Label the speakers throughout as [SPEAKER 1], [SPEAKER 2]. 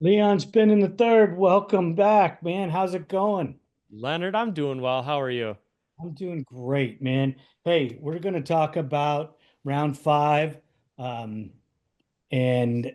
[SPEAKER 1] Leon spinning the third. Welcome back, man. How's it going?
[SPEAKER 2] Leonard, I'm doing well. How are you?
[SPEAKER 1] I'm doing great, man. Hey, we're going to talk about round five. Um, and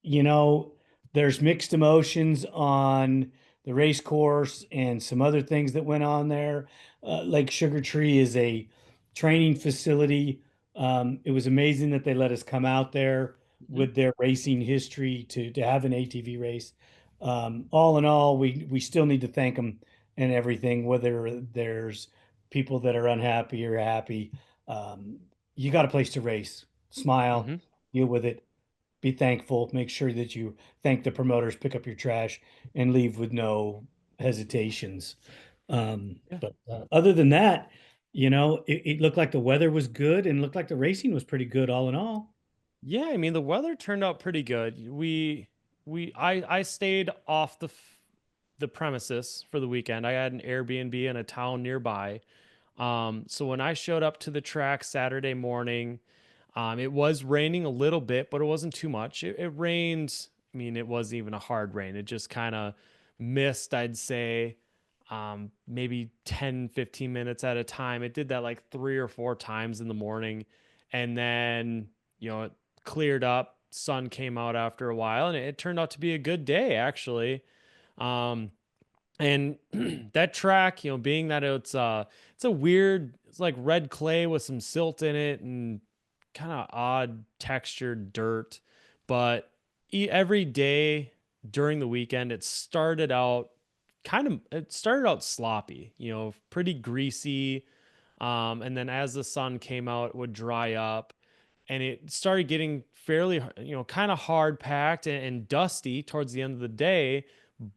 [SPEAKER 1] you know, there's mixed emotions on the race course and some other things that went on there. Lake Sugar Tree is a training facility. It was amazing that they let us come out there
[SPEAKER 2] Mhm.
[SPEAKER 1] with their racing history to have an ATV race. All in all, we still need to thank them and everything, whether there's people that are unhappy or happy. Um, you got a place to race. Smile,
[SPEAKER 2] Mhm.
[SPEAKER 1] deal with it, be thankful, make sure that you thank the promoters, pick up your trash, and leave with no hesitations.
[SPEAKER 2] Yeah.
[SPEAKER 1] But other than that, it looked like the weather was good and looked like the racing was pretty good all in all.
[SPEAKER 2] Yeah, I mean the weather turned out pretty good. I stayed off the premises for the weekend. I had an Airbnb in a town nearby. So when I showed up to the track Saturday morning, it was raining a little bit, but it wasn't too much. It rained. I mean, it wasn't even a hard rain. It just kind of missed, I'd say, maybe 10, 15 minutes at a time. It did that like three or four times in the morning. And then, it cleared up. Sun came out after a while, and it turned out to be a good day, actually. Um, and that track, being that it's a weird, it's like red clay with some silt in it and kind of odd textured dirt. But every day during the weekend, it started out sloppy, pretty greasy. And then as the sun came out, it would dry up and it started getting fairly, kind of hard packed and dusty towards the end of the day.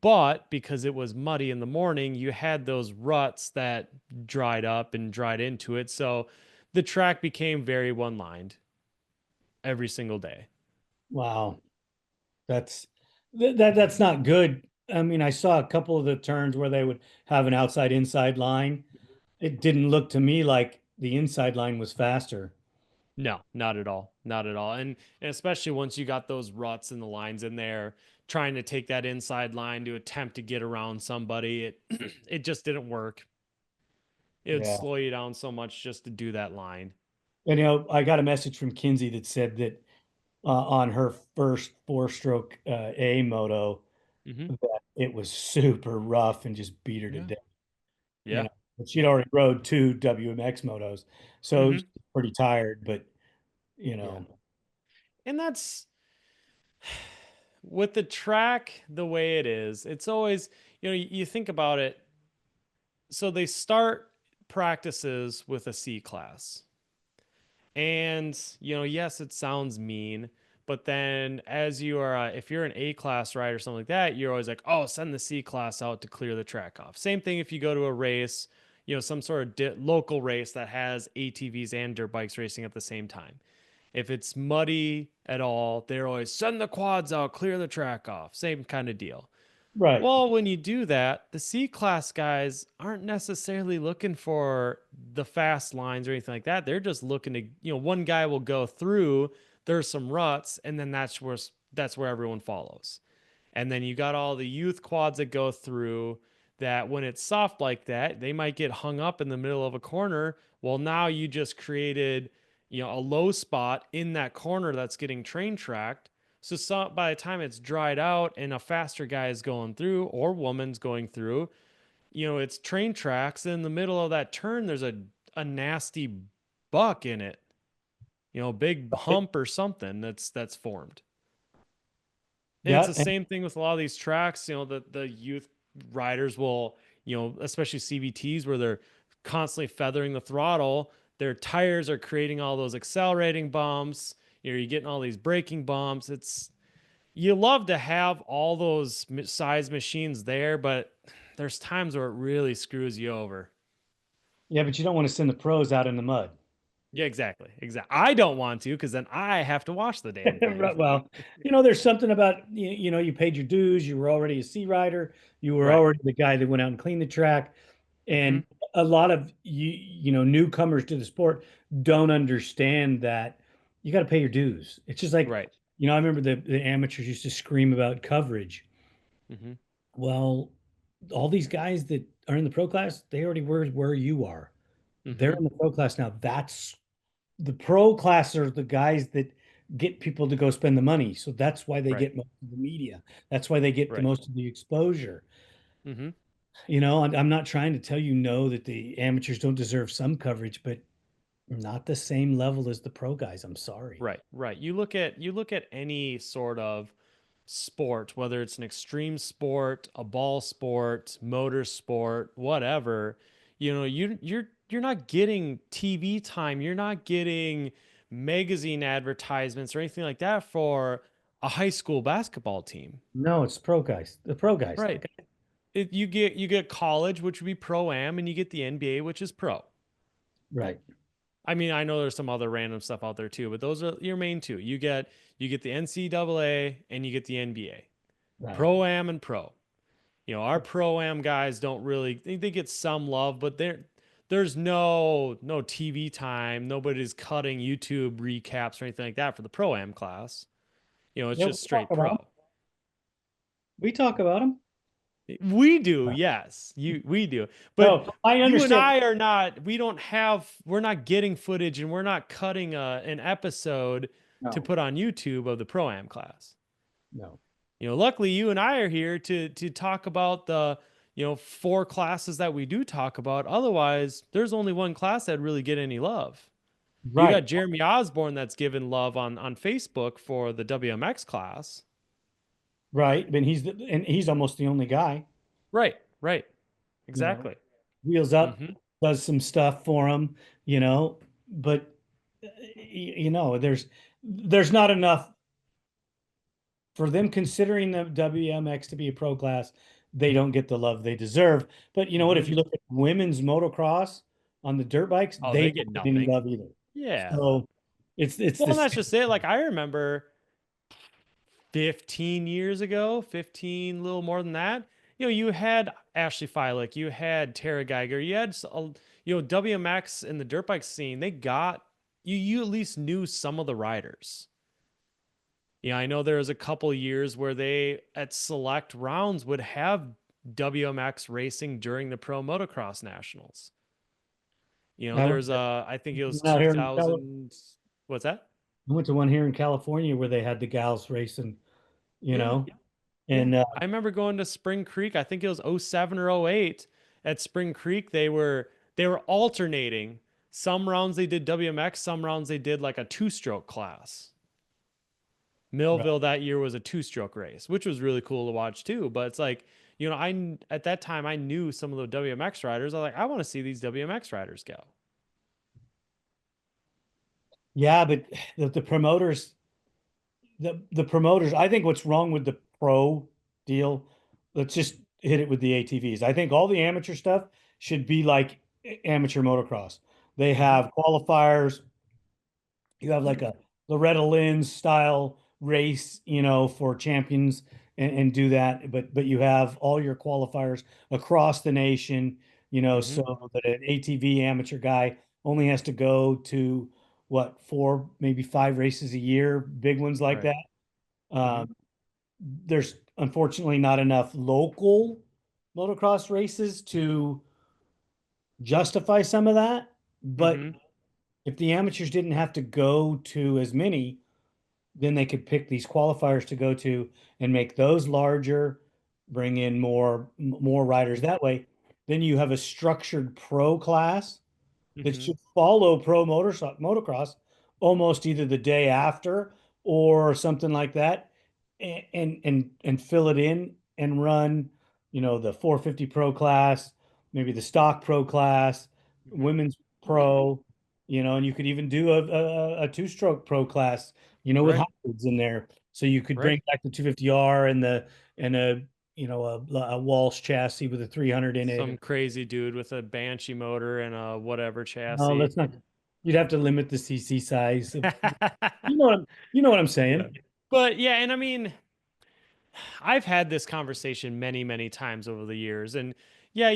[SPEAKER 2] But because it was muddy in the morning, you had those ruts that dried up and dried into it. So the track became very one lined every single day.
[SPEAKER 1] Wow, that's that's not good. I mean, I saw a couple of the turns where they would have an outside inside line. It didn't look to me like the inside line was faster.
[SPEAKER 2] No, not at all. Not at all. And especially once you got those ruts and the lines in there, trying to take that inside line to attempt to get around somebody, it it just didn't work. It would
[SPEAKER 1] Yeah.
[SPEAKER 2] slow you down so much just to do that line.
[SPEAKER 1] And I got a message from Kinsey that said that on her first four-stroke A moto
[SPEAKER 2] Hmm.
[SPEAKER 1] that it was super rough and just beat her to
[SPEAKER 2] Yeah.
[SPEAKER 1] death. You
[SPEAKER 2] Yeah.
[SPEAKER 1] know, but she'd already rode two WMX motos, so
[SPEAKER 2] Hmm.
[SPEAKER 1] she's pretty tired. But
[SPEAKER 2] Yeah. And that's with the track the way it is. It's always, you think about it. So they start practices with a C class. And, yes, it sounds mean, but then as you are, if you're an A class rider or something like that, you're always like, oh, send the C class out to clear the track off. Same thing if you go to a race, some sort of local race that has ATVs and dirt bikes racing at the same time. If it's muddy at all, they're always send the quads out, clear the track off. Same kind of deal.
[SPEAKER 1] right,
[SPEAKER 2] Well, when you do that, the C class guys aren't necessarily looking for the fast lines or anything like that. They're just looking to, one guy will go through, there's some ruts, and then that's where everyone follows. And then you got all the youth quads that go through that when it's soft like that, they might get hung up in the middle of a corner. Well, now you just created, a low spot in that corner that's getting train tracked. So by the time it's dried out and a faster guy is going through or woman's going through, it's train tracks. In the middle of that turn, there's a nasty buck in it, big hump or something that's formed. And it's
[SPEAKER 1] yeah,
[SPEAKER 2] the same thing with a lot of these tracks. The youth riders will, especially CVTs where they're constantly feathering the throttle. Their tires are creating all those accelerating bumps. You're getting all these braking bumps. You love to have all those size machines there, but there's times where it really screws you over.
[SPEAKER 1] yeah. But you don't want to send the pros out in the mud.
[SPEAKER 2] Yeah, exactly. Exactly. I don't want to because then I have to watch the damn thing.
[SPEAKER 1] Right, well, there's something about you paid your dues. You were already a sea rider. You were
[SPEAKER 2] Right.
[SPEAKER 1] already the guy that went out and cleaned the track.
[SPEAKER 2] Hmm.
[SPEAKER 1] And a lot of newcomers to the sport don't understand that you got to pay your dues. It's just like
[SPEAKER 2] Right.
[SPEAKER 1] I remember the amateurs used to scream about coverage.
[SPEAKER 2] Mm-hmm.
[SPEAKER 1] Well, all these guys that are in the pro class, they already were where you are. They're
[SPEAKER 2] Mm-hmm.
[SPEAKER 1] in the pro class now. That's the pro class are the guys that get people to go spend the money. So that's why they
[SPEAKER 2] Right.
[SPEAKER 1] get most of the media. That's why they get the
[SPEAKER 2] Right.
[SPEAKER 1] most of the exposure.
[SPEAKER 2] Mm-hmm.
[SPEAKER 1] I'm not trying to tell you no that the amateurs don't deserve some coverage, but not the same level as the pro guys. I'm sorry.
[SPEAKER 2] Right. Right. You look at any sort of sport, whether it's an extreme sport, a ball sport, motor sport, whatever, you're not getting TV time, you're not getting magazine advertisements or anything like that for a high school basketball team.
[SPEAKER 1] No, it's pro guys. The pro guys.
[SPEAKER 2] Right. You get college, which would be pro am, and you get the NBA, which is pro.
[SPEAKER 1] Right.
[SPEAKER 2] I mean, I know there's some other random stuff out there too, but those are your main two. You get the NCAA and you get the NBA.
[SPEAKER 1] Right.
[SPEAKER 2] Pro am and pro. Our pro am guys don't really they get some love, but there's no TV time. Nobody's cutting YouTube recaps or anything like that for the pro am class. It's
[SPEAKER 1] Yeah,
[SPEAKER 2] just straight pro.
[SPEAKER 1] we talk about them.
[SPEAKER 2] We do, yes, we do. But
[SPEAKER 1] No, I
[SPEAKER 2] you and
[SPEAKER 1] understand.
[SPEAKER 2] I are not. We're not getting footage, and we're not cutting an episode to
[SPEAKER 1] No,
[SPEAKER 2] put on YouTube of the pro am class.
[SPEAKER 1] no.
[SPEAKER 2] Luckily you and I are here to talk about the, four classes that we do talk about. Otherwise, there's only one class that really get any love. You got
[SPEAKER 1] Right.
[SPEAKER 2] Jeremy Osborne that's given love on Facebook for the WMX class.
[SPEAKER 1] Right. And he's almost the only guy,
[SPEAKER 2] Right, right.
[SPEAKER 1] you know,
[SPEAKER 2] Exactly.
[SPEAKER 1] wheels up,
[SPEAKER 2] Mm-hmm.
[SPEAKER 1] does some stuff for him, but there's not enough for them considering the WMX to be a pro class. They don't get the love they deserve. But you know what?
[SPEAKER 2] Mm-hmm.
[SPEAKER 1] If you look at women's motocross on the dirt bikes,
[SPEAKER 2] Oh,
[SPEAKER 1] they
[SPEAKER 2] they get
[SPEAKER 1] don't get any
[SPEAKER 2] nothing.
[SPEAKER 1] love either.
[SPEAKER 2] Yeah.
[SPEAKER 1] So it's
[SPEAKER 2] Well,
[SPEAKER 1] the
[SPEAKER 2] and that's
[SPEAKER 1] same.
[SPEAKER 2] just it. Like I remember 15 years ago, 15, a little more than that, you had Ashley Filick, you had Tara Geiger, you had, WMX in the dirt bike scene. You at least knew some of the riders. Yeah, I know there was a couple years where they, at select rounds, would have WMX racing during the Pro Motocross Nationals.
[SPEAKER 1] I went
[SPEAKER 2] There's I think it was
[SPEAKER 1] out here in
[SPEAKER 2] 2000. What's that?
[SPEAKER 1] I went to one here in California where they had the gals racing, you
[SPEAKER 2] Yeah.
[SPEAKER 1] know,
[SPEAKER 2] Yeah.
[SPEAKER 1] and
[SPEAKER 2] I remember going to Spring Creek. I think it was '07 or '08 at Spring Creek. They were alternating. Some rounds they did WMX, some rounds they did like a two-stroke class.
[SPEAKER 1] right.
[SPEAKER 2] Millville that year was a two-stroke race, which was really cool to watch too. But it's like, at that time I knew some of the WMX riders. I was like, I want to see these WMX riders go.
[SPEAKER 1] Yeah, but the promoters, the promoters, I think what's wrong with the pro deal, let's just hit it with the ATVs. I think all the amateur stuff should be like amateur motocross. They
[SPEAKER 2] Mm-hmm.
[SPEAKER 1] have qualifiers. You have like a Loretta Lynn style race, for champions and do that. But you have all your qualifiers across the nation,
[SPEAKER 2] Mm-hmm.
[SPEAKER 1] so that an ATV amateur guy only has to go to what, four, maybe five races a year, big ones like
[SPEAKER 2] Right.
[SPEAKER 1] that.
[SPEAKER 2] Mm-hmm.
[SPEAKER 1] There's unfortunately not enough local motocross races to justify some of that. But
[SPEAKER 2] Mm-hmm.
[SPEAKER 1] if the amateurs didn't have to go to as many, then they could pick these qualifiers to go to and make those larger, bring in more riders that way. Then you have a structured pro class that
[SPEAKER 2] Mm-hmm.
[SPEAKER 1] should follow pro motocross almost either the day after or something like that, and fill it in and run, the 450 pro class, maybe the stock pro class,
[SPEAKER 2] Mm-hmm.
[SPEAKER 1] women's pro, and you could even do a two-stroke pro class, with
[SPEAKER 2] Right.
[SPEAKER 1] hybrids in there. So you could
[SPEAKER 2] Right.
[SPEAKER 1] bring back the 250R and a Walsh chassis with a 300 in it.
[SPEAKER 2] Some crazy dude with a Banshee motor and a whatever
[SPEAKER 1] No,
[SPEAKER 2] chassis.
[SPEAKER 1] let's not. You'd have to limit the CC size. You know what I'm
[SPEAKER 2] Yeah.
[SPEAKER 1] saying?
[SPEAKER 2] But yeah, and I mean, I've had this conversation many, many times over the years. And yeah,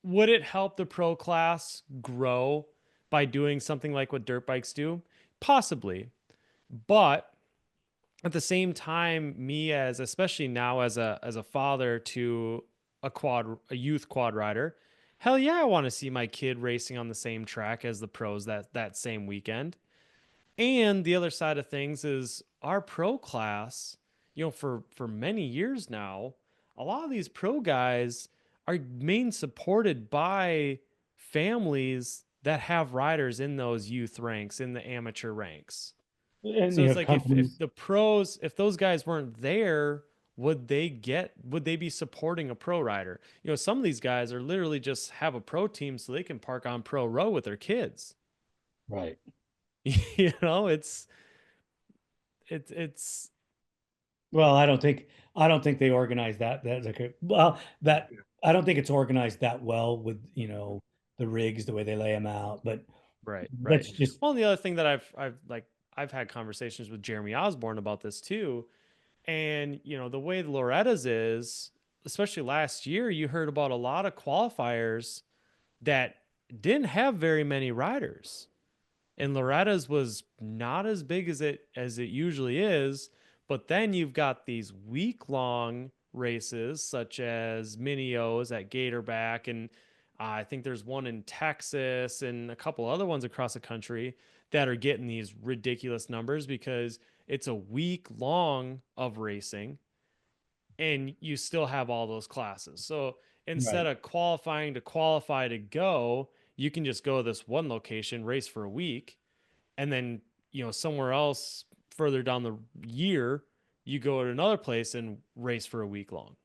[SPEAKER 2] would it help the pro class grow by doing something like what dirt bikes do? Possibly. But at the same time, me as especially now as a father to a youth quad rider, hell yeah, I want to see my kid racing on the same track as the pros that same weekend. And the other side of things is our pro class, for many years now, a lot of these pro guys are main supported by families that have riders in those youth ranks, in the amateur ranks.
[SPEAKER 1] And
[SPEAKER 2] So
[SPEAKER 1] you
[SPEAKER 2] it's
[SPEAKER 1] have
[SPEAKER 2] like if
[SPEAKER 1] companies,
[SPEAKER 2] the pros, if those guys weren't there, would they be supporting a pro rider? Some of these guys are literally just have a pro team so they can park on pro row with their kids.
[SPEAKER 1] right?
[SPEAKER 2] you know, it's it's
[SPEAKER 1] Well, I don't think they organize that. That's okay. Well, that I don't think it's organized that well with, the rigs, the way they lay them out. But
[SPEAKER 2] right, right.
[SPEAKER 1] that's just
[SPEAKER 2] Well, and the other thing that I've had conversations with Jeremy Osborne about this too. And the way Loretta's is, especially last year, you heard about a lot of qualifiers that didn't have very many riders. And Loretta's was not as big as it usually is. But then you've got these week long races such as Mini O's at Gatorback, and I think there's one in Texas and a couple other ones across the country that are getting these ridiculous numbers because it's a week long of racing and you still have all those classes. So instead
[SPEAKER 1] right.
[SPEAKER 2] of qualifying to qualify to go, you can just go to this one location, race for a week, and then somewhere else further down the year you go to another place and race for a week long.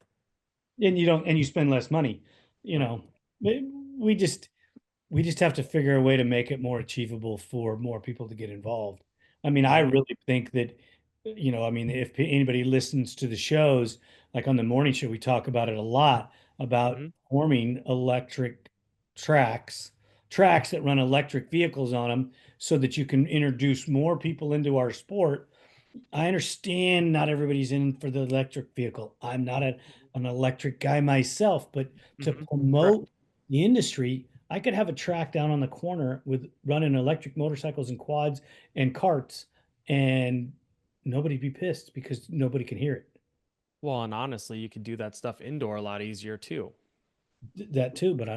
[SPEAKER 1] And you spend less money. You
[SPEAKER 2] Right.
[SPEAKER 1] know, we just we just have to figure a way to make it more achievable for more people to get involved. I mean, I
[SPEAKER 2] Mm-hmm.
[SPEAKER 1] really think that, I mean, if anybody listens to the shows, like on the morning show, we talk about it a lot about
[SPEAKER 2] Mm-hmm.
[SPEAKER 1] forming electric tracks, tracks that run electric vehicles on them so that you can introduce more people into our sport. I understand not everybody's in for the electric vehicle. I'm not an electric guy myself, but to
[SPEAKER 2] Mm-hmm.
[SPEAKER 1] promote
[SPEAKER 2] Correct.
[SPEAKER 1] the industry, I could have a track down on the corner with running electric motorcycles and quads and carts, and nobody be pissed because nobody can hear it.
[SPEAKER 2] Well, and honestly, you could do that stuff indoor a lot easier too.
[SPEAKER 1] That too, but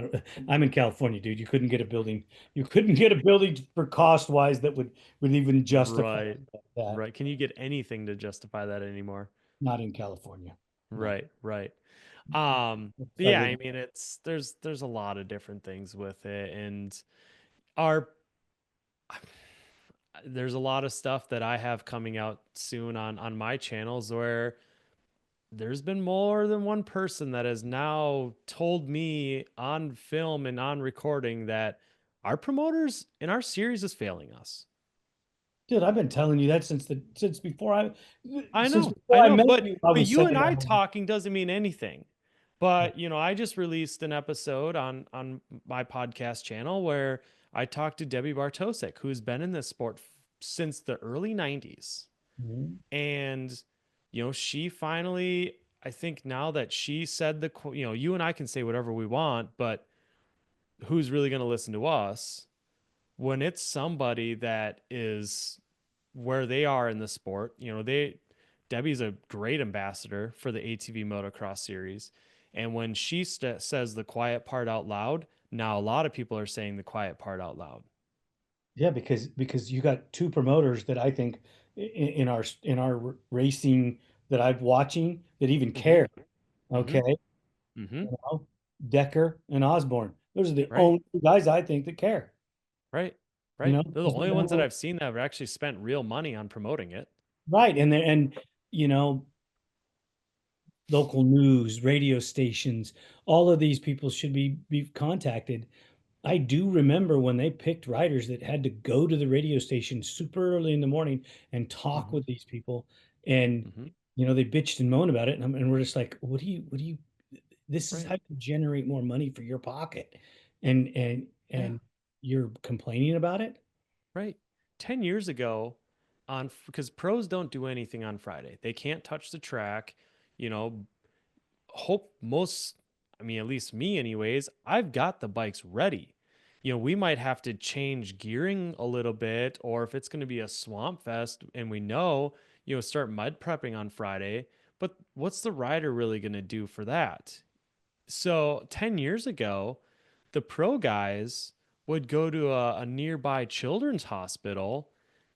[SPEAKER 1] I'm in California, dude. You couldn't get a building. You couldn't get a building for cost wise that would even justify
[SPEAKER 2] Right.
[SPEAKER 1] that.
[SPEAKER 2] Right. Can you get anything to justify that anymore?
[SPEAKER 1] Not in California. No.
[SPEAKER 2] Right. Right. But yeah,
[SPEAKER 1] Federal.
[SPEAKER 2] I mean, there's a lot of different things with it, and our there's a lot of stuff that I have coming out soon on my channels where there's been more than one person that has now told me on film and on recording that our promoters in our series is failing us.
[SPEAKER 1] Dude, I've been telling you that since before
[SPEAKER 2] I
[SPEAKER 1] I
[SPEAKER 2] know,
[SPEAKER 1] met you, I
[SPEAKER 2] but
[SPEAKER 1] was
[SPEAKER 2] you
[SPEAKER 1] saying
[SPEAKER 2] and I
[SPEAKER 1] that.
[SPEAKER 2] talking doesn't mean anything. But I just released an episode on my podcast channel where I talked to Debbie Bartosek, who's been in this sport since the early '90s,
[SPEAKER 1] Mhm.
[SPEAKER 2] and she finally, I think now that she said you and I can say whatever we want, but who's really going to listen to us when it's somebody that is where they are in the sport? Debbie's a great ambassador for the ATV motocross series, and when she says the quiet part out loud, now a lot of people are saying the quiet part out loud.
[SPEAKER 1] Yeah, because you got two promoters that I think in our racing that I'm watching that even
[SPEAKER 2] Mm-hmm.
[SPEAKER 1] care.
[SPEAKER 2] Mm-hmm.
[SPEAKER 1] Okay,
[SPEAKER 2] Mm-hmm.
[SPEAKER 1] Decker and Osborne. Those are the
[SPEAKER 2] Right.
[SPEAKER 1] only two guys I think that care.
[SPEAKER 2] Right.
[SPEAKER 1] You
[SPEAKER 2] Right.
[SPEAKER 1] know,
[SPEAKER 2] They're the only ones that I've seen that have actually spent real money on promoting it.
[SPEAKER 1] right? And you know, local news, radio stations, all of these people should be contacted. I do remember when they picked writers that had to go to the radio station super early in the morning and talk
[SPEAKER 2] Mm-hmm.
[SPEAKER 1] with these people. And,
[SPEAKER 2] Mm-hmm.
[SPEAKER 1] they bitched and moaned about it. And we're just like, this is
[SPEAKER 2] Right.
[SPEAKER 1] how you generate more money for your pocket. And, and,
[SPEAKER 2] Yeah.
[SPEAKER 1] and you're complaining about it?
[SPEAKER 2] Right. 10 years ago, because pros don't do anything on Friday. They can't touch the track. You know, hope most, I mean, at least me, anyways, I've got the bikes ready. we might have to change gearing a little bit, or if it's going to be a swamp fest and we know, start mud prepping on Friday. But what's the rider really going to do for that? So 10 years ago, the pro guys would go to a nearby children's hospital.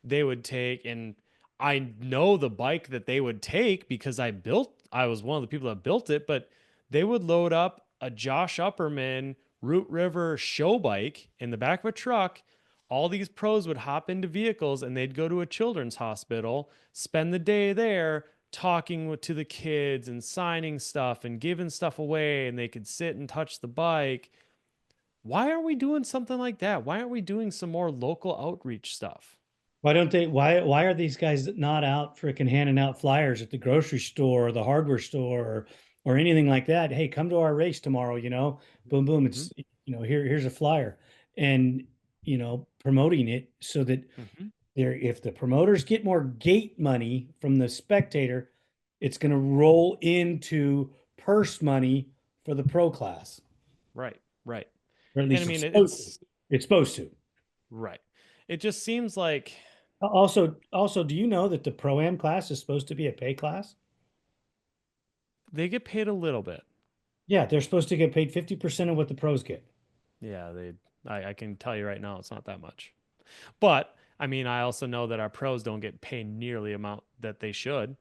[SPEAKER 2] They would take, and I know the bike that they would take because I was one of the people that built it, but they would load up a Josh Upperman Root River show bike in the back of a truck. All these pros would hop into vehicles and they'd go to a children's hospital, spend the day there, talking to the kids and signing stuff and giving stuff away, and they could sit and touch the bike. Why aren't we doing something like that? Why aren't we doing some more local outreach stuff?
[SPEAKER 1] Why don't they? Why are these guys not out freaking handing out flyers at the grocery store or the hardware store or anything like that? Hey, come to our race tomorrow. Boom, boom.
[SPEAKER 2] Mm-hmm.
[SPEAKER 1] Here's a flyer, and promoting it so that
[SPEAKER 2] Mm-hmm.
[SPEAKER 1] if the promoters get more gate money from the spectator, it's going to roll into purse money for the pro class,
[SPEAKER 2] Right, right.
[SPEAKER 1] or at
[SPEAKER 2] And I
[SPEAKER 1] least it's
[SPEAKER 2] mean,
[SPEAKER 1] supposed to. It's supposed to.
[SPEAKER 2] right. It just seems like
[SPEAKER 1] Also, do you know that the pro-am class is supposed to be a pay class?
[SPEAKER 2] they get paid a little bit.
[SPEAKER 1] Yeah, they're supposed to get paid 50% of what the pros get.
[SPEAKER 2] Yeah, I can tell you right now, it's not that much. But I mean, I also know that our pros don't get paid nearly amount that they should.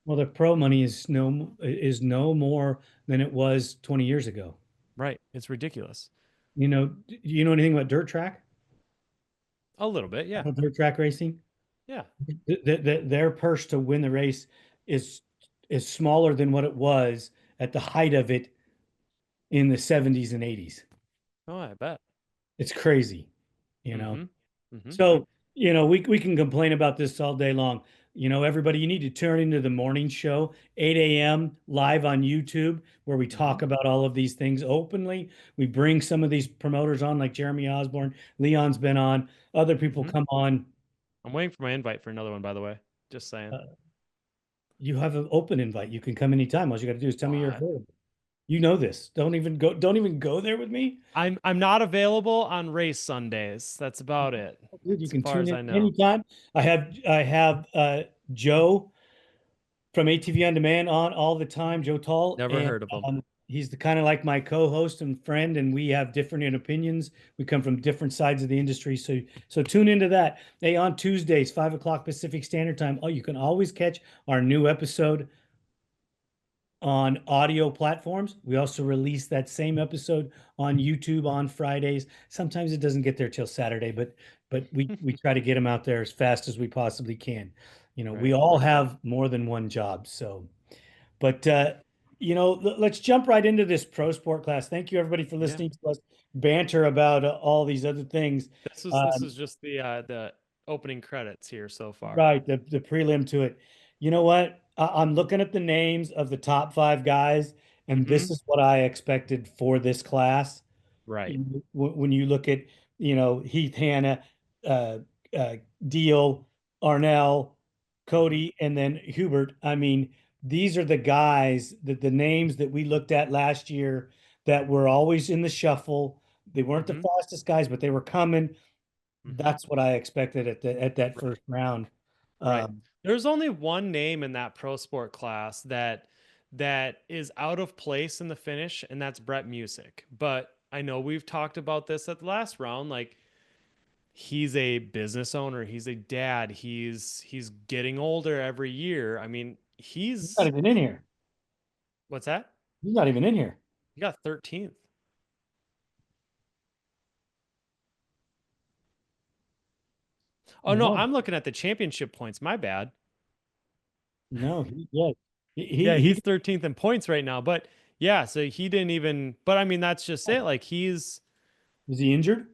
[SPEAKER 1] Well, the pro money is no more than it was 20 years ago.
[SPEAKER 2] Right. It's ridiculous.
[SPEAKER 1] Do you know anything about dirt track?
[SPEAKER 2] A little bit, yeah.
[SPEAKER 1] About dirt track racing?
[SPEAKER 2] Yeah.
[SPEAKER 1] Their purse to win the race is is smaller than what it was at the height of it in the 70s and 80s.
[SPEAKER 2] Oh, I bet.
[SPEAKER 1] It's crazy, you know.
[SPEAKER 2] Mm-hmm. Mm-hmm.
[SPEAKER 1] So, we can complain about this all day long. Everybody, you need to turn into the morning show, 8 a.m. live on YouTube, where we
[SPEAKER 2] Mm-hmm.
[SPEAKER 1] talk about all of these things openly. We bring some of these promoters on, like Jeremy Osborne. Leon's been on. Other people
[SPEAKER 2] Mm-hmm.
[SPEAKER 1] come on.
[SPEAKER 2] I'm waiting for my invite for another one, by the way. Just saying.
[SPEAKER 1] Uh, you have an open invite. You can come anytime. All you got to do is tell me you're
[SPEAKER 2] What?
[SPEAKER 1] available. You know this. Don't even go there with me.
[SPEAKER 2] I'm not available on race Sundays. That's about it.
[SPEAKER 1] Dude, you
[SPEAKER 2] As
[SPEAKER 1] can
[SPEAKER 2] far
[SPEAKER 1] tune
[SPEAKER 2] as
[SPEAKER 1] in
[SPEAKER 2] I know.
[SPEAKER 1] anytime. I have Joe from ATV On Demand on all the time, Joe Tall,
[SPEAKER 2] Never
[SPEAKER 1] and
[SPEAKER 2] heard of them.
[SPEAKER 1] he's the kind of like my co-host and friend, and we have different opinions. We come from different sides of the industry, so tune into that. Hey, on Tuesdays, 5 o'clock Pacific Standard Time. Oh, you can always catch our new episode on audio platforms. We also release that same episode on YouTube on Fridays. Sometimes it doesn't get there till Saturday, but we try to get them out there as fast as we possibly can. We
[SPEAKER 2] Right.
[SPEAKER 1] all have more than one job, so but let's jump right into this pro sport class. Thank you everybody for
[SPEAKER 2] Yeah.
[SPEAKER 1] listening to us banter about all these other things.
[SPEAKER 2] This is just the opening credits here so far.
[SPEAKER 1] Right, the prelim to it. You know what? I'm looking at the names of the top five guys, and
[SPEAKER 2] Mm-hmm.
[SPEAKER 1] this is what I expected for this class.
[SPEAKER 2] Right.
[SPEAKER 1] When you look at, Heath Hanna, uh, uh, Deal, Arnell,
[SPEAKER 2] Mm-hmm.
[SPEAKER 1] Cody, and then Hubert. I mean, these are the guys that the names that we looked at last year that were always in the shuffle. They weren't the
[SPEAKER 2] Mm-hmm.
[SPEAKER 1] fastest guys, but they were coming.
[SPEAKER 2] Mm-hmm.
[SPEAKER 1] That's what I expected at that
[SPEAKER 2] Right.
[SPEAKER 1] first round.
[SPEAKER 2] Right.
[SPEAKER 1] Um,
[SPEAKER 2] There's only one name in that pro sport class that is out of place in the finish, and that's Brett Music. But I know we've talked about this at the last round. Like, he's a business owner, he's a dad, he's getting older every year. I mean,
[SPEAKER 1] he's not even in here.
[SPEAKER 2] what's that?
[SPEAKER 1] He's not even in here.
[SPEAKER 2] He got 13th. Oh no,
[SPEAKER 1] No,
[SPEAKER 2] I'm looking at the championship points. My bad.
[SPEAKER 1] no, yeah,
[SPEAKER 2] Yeah,
[SPEAKER 1] he
[SPEAKER 2] he's 13th in points right now. But yeah, so he didn't even. But I mean, that's just it. Like
[SPEAKER 1] was he injured?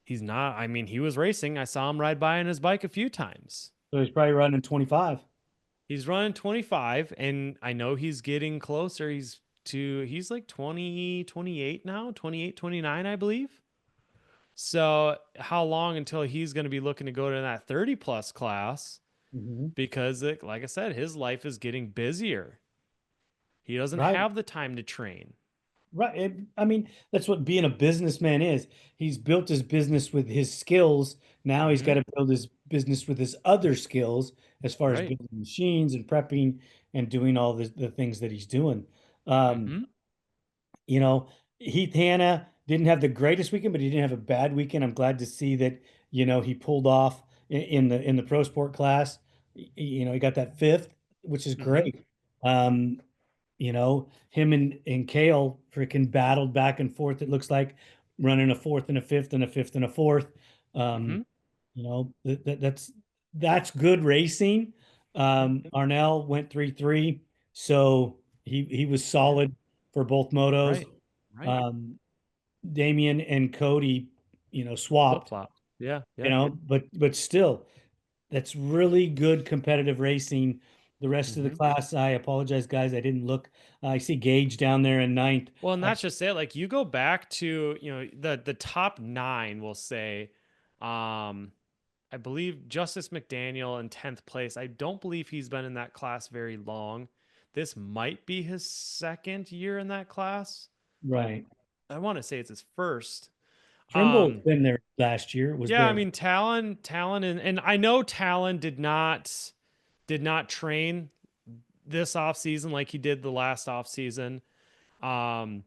[SPEAKER 2] he's not. I mean, he was racing. I saw him ride by on his bike a few times.
[SPEAKER 1] So he's probably running 25.
[SPEAKER 2] He's running 25, and I know he's getting closer. He's like 20, 28 now, 28, 29, I believe. So how long until he's going to be looking to go to that 30 plus class?
[SPEAKER 1] Mhm.
[SPEAKER 2] Because like I said, his life is getting busier. He doesn't
[SPEAKER 1] Right.
[SPEAKER 2] have the time to train.
[SPEAKER 1] Right. I mean, that's what being a businessman is. He's built his business with his skills. Now he's got
[SPEAKER 2] Hmm.
[SPEAKER 1] to build his business with his other skills as far as
[SPEAKER 2] Right.
[SPEAKER 1] building machines and prepping and doing all the things that he's doing. Um,
[SPEAKER 2] Hmm.
[SPEAKER 1] you know, Heath Hanna didn't have the greatest weekend, but he didn't have a bad weekend. I'm glad to see that, he pulled off in the pro sport class. He got that fifth, which is
[SPEAKER 2] Hmm.
[SPEAKER 1] great. Him and Kale freaking battled back and forth. It looks like running a fourth and a fifth and a fifth and a fourth. Um,
[SPEAKER 2] Hmm.
[SPEAKER 1] that's good racing. Arnell went 3-3, so he was
[SPEAKER 2] Yeah.
[SPEAKER 1] solid for both motos.
[SPEAKER 2] Right. Right.
[SPEAKER 1] Um, Damien and Cody,
[SPEAKER 2] Flip
[SPEAKER 1] swapped,
[SPEAKER 2] flop. Yeah. Yeah.
[SPEAKER 1] but still, that's really good competitive racing. The rest of the
[SPEAKER 2] Hmm.
[SPEAKER 1] class, I apologize, guys. I didn't look. I see Gage down there in ninth.
[SPEAKER 2] Well, and that's just it. Like you go back to, the top nine, we'll say, um, I believe Justice McDaniel in 10th place. I don't believe he's been in that class very long. This might be his second year in that class.
[SPEAKER 1] Right.
[SPEAKER 2] I want to say it's his first.
[SPEAKER 1] Trimble's
[SPEAKER 2] Um,
[SPEAKER 1] been there last year. Was
[SPEAKER 2] yeah, I
[SPEAKER 1] there.
[SPEAKER 2] mean Talon and I know Talon did not train this off season like he did the last off season. Um,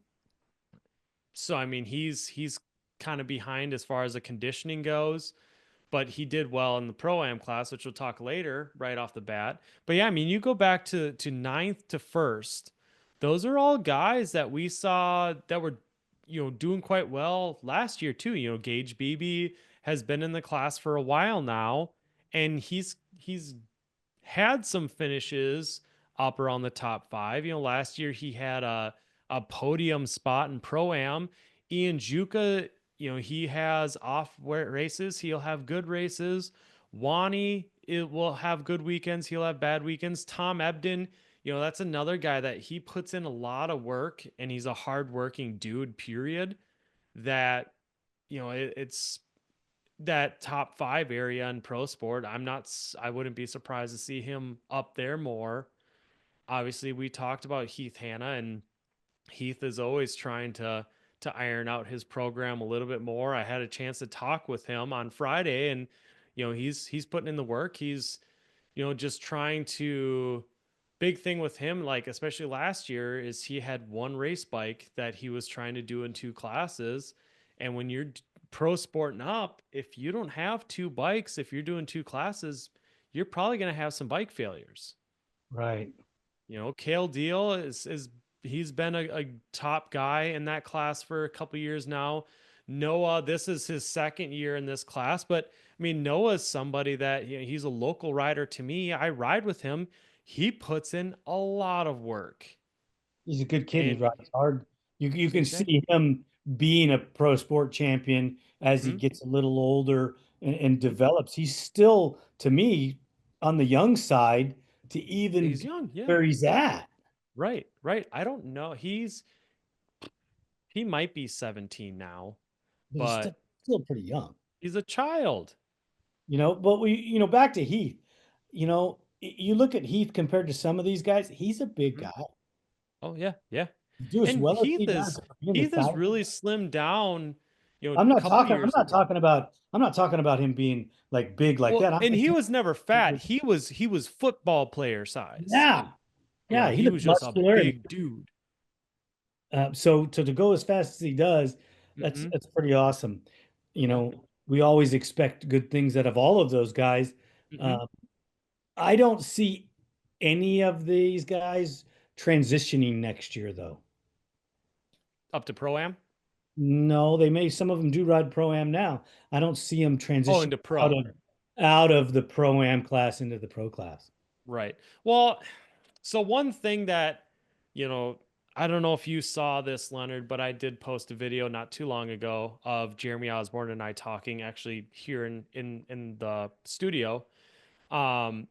[SPEAKER 2] so I mean he's kind of behind as far as the conditioning goes, but he did well in the pro am class, which we'll talk later right off the bat. But yeah, I mean you go back to ninth to first. Those are all guys that we saw that were doing quite well last year too. Gage Beebe has been in the class for a while now, and he's had some finishes up around the top five. Last year he had a podium spot in pro am. Ian Juka, he has off races. He'll have good races. Wani, it will have good weekends. He'll have bad weekends. Tom Ebden, that's another guy that he puts in a lot of work, and he's a hardworking dude. Period. That it's that top five area in pro sport. I wouldn't be surprised to see him up there more. Obviously, we talked about Heath Hanna, and Heath is always trying to iron out his program a little bit more. I had a chance to talk with him on Friday, and he's putting in the work. He's just trying to big thing with him, like especially last year, is he had one race bike that he was trying to do in two classes. And when you're pro sporting up, if you don't have two bikes, if you're doing two classes, you're probably going to have some bike failures.
[SPEAKER 1] Right.
[SPEAKER 2] Kale Deal is he's been a top guy in that class for a couple years now. Noah, this is his second year in this class, but I mean Noah's somebody that he's a local rider to me. I ride with him. He puts in a lot of work.
[SPEAKER 1] He's a good kid. He
[SPEAKER 2] And
[SPEAKER 1] rides hard. You can
[SPEAKER 2] exactly.
[SPEAKER 1] see him being a pro sport champion as he
[SPEAKER 2] Hmm.
[SPEAKER 1] gets a little older and
[SPEAKER 2] Hmm.
[SPEAKER 1] develops. He's still, to me, on the young side to even
[SPEAKER 2] He's
[SPEAKER 1] be
[SPEAKER 2] young, yeah.
[SPEAKER 1] where he's at.
[SPEAKER 2] Right, right. I don't know. He might be 17 now,
[SPEAKER 1] But he's still
[SPEAKER 2] but
[SPEAKER 1] still pretty young.
[SPEAKER 2] he's a child.
[SPEAKER 1] But back to Heath. You look at Heath compared to some of these guys, he's a big
[SPEAKER 2] Hmm.
[SPEAKER 1] guy.
[SPEAKER 2] Oh yeah, yeah.
[SPEAKER 1] Do as
[SPEAKER 2] And
[SPEAKER 1] well as he does in the
[SPEAKER 2] Heath is
[SPEAKER 1] thousand.
[SPEAKER 2] really slimmed down,
[SPEAKER 1] I'm
[SPEAKER 2] a
[SPEAKER 1] not
[SPEAKER 2] couple
[SPEAKER 1] talking. I'm
[SPEAKER 2] years
[SPEAKER 1] not
[SPEAKER 2] ago.
[SPEAKER 1] talking about. I'm not talking about him being like big like
[SPEAKER 2] Well,
[SPEAKER 1] that. I'm
[SPEAKER 2] and
[SPEAKER 1] just
[SPEAKER 2] he
[SPEAKER 1] saying,
[SPEAKER 2] was never fat. He was football player size.
[SPEAKER 1] yeah, yeah. He
[SPEAKER 2] He
[SPEAKER 1] looked
[SPEAKER 2] was just a
[SPEAKER 1] muscular, and
[SPEAKER 2] big dude.
[SPEAKER 1] so to go as fast as he does, that's
[SPEAKER 2] Hmm.
[SPEAKER 1] that's pretty awesome.
[SPEAKER 2] Yeah.
[SPEAKER 1] We always expect good things out of all of those guys.
[SPEAKER 2] Hmm.
[SPEAKER 1] Uh, I don't see any of these guys transitioning next year, though.
[SPEAKER 2] Up to pro am.
[SPEAKER 1] No, they may. Some of them do ride pro am now. I don't see them
[SPEAKER 2] Oh,
[SPEAKER 1] transitioning
[SPEAKER 2] into
[SPEAKER 1] out
[SPEAKER 2] pro.
[SPEAKER 1] of out of the pro am class into the pro class.
[SPEAKER 2] Right. Well, so one thing that, you know, I don't know if you saw this, Leonard, but I did post a video not too long ago of Jeremy Osborne and I talking actually here in the studio. Um,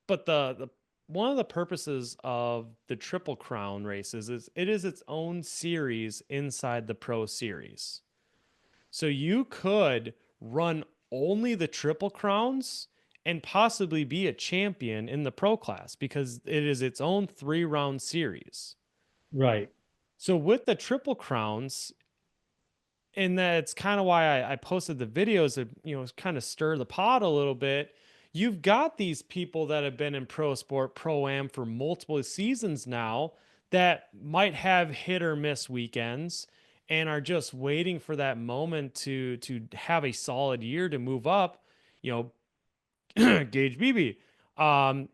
[SPEAKER 2] but the one of the purposes of the Triple Crown races is it is its own series inside the Pro Series. So you could run only the Triple Crowns and possibly be a champion in the pro class because it is its own 3-round series.
[SPEAKER 1] Right.
[SPEAKER 2] So with the Triple Crowns, and that's kind of why I posted the videos that, kind of stir the pot a little bit. You've got these people that have been in pro sport, pro am for multiple seasons now that might have hit or miss weekends and are just waiting for that moment to have a solid year to move up. You Gage Beebe,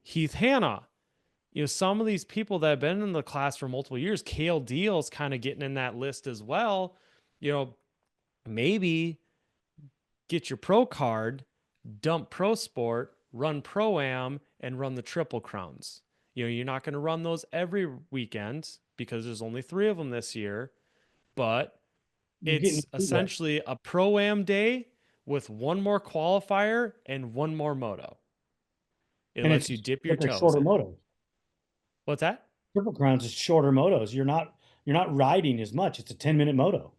[SPEAKER 2] Heath Hanna. Some of these people that have been in the class for multiple years, Kale Deal's kind of getting in that list as well. Maybe get your pro card, dump pro sport, run pro am, and run the triple crowns. You're not going to run those every weekend because there's only 3 of them this year, but
[SPEAKER 1] You're getting to
[SPEAKER 2] it's
[SPEAKER 1] do that.
[SPEAKER 2] essentially a pro am day with one more qualifier and one more moto. It
[SPEAKER 1] And it's
[SPEAKER 2] lets you dip your
[SPEAKER 1] but they're
[SPEAKER 2] toes
[SPEAKER 1] shorter
[SPEAKER 2] in.
[SPEAKER 1] motos.
[SPEAKER 2] What's that?
[SPEAKER 1] Triple Crowns is shorter motos. You're not riding as much. It's a 10-minute moto.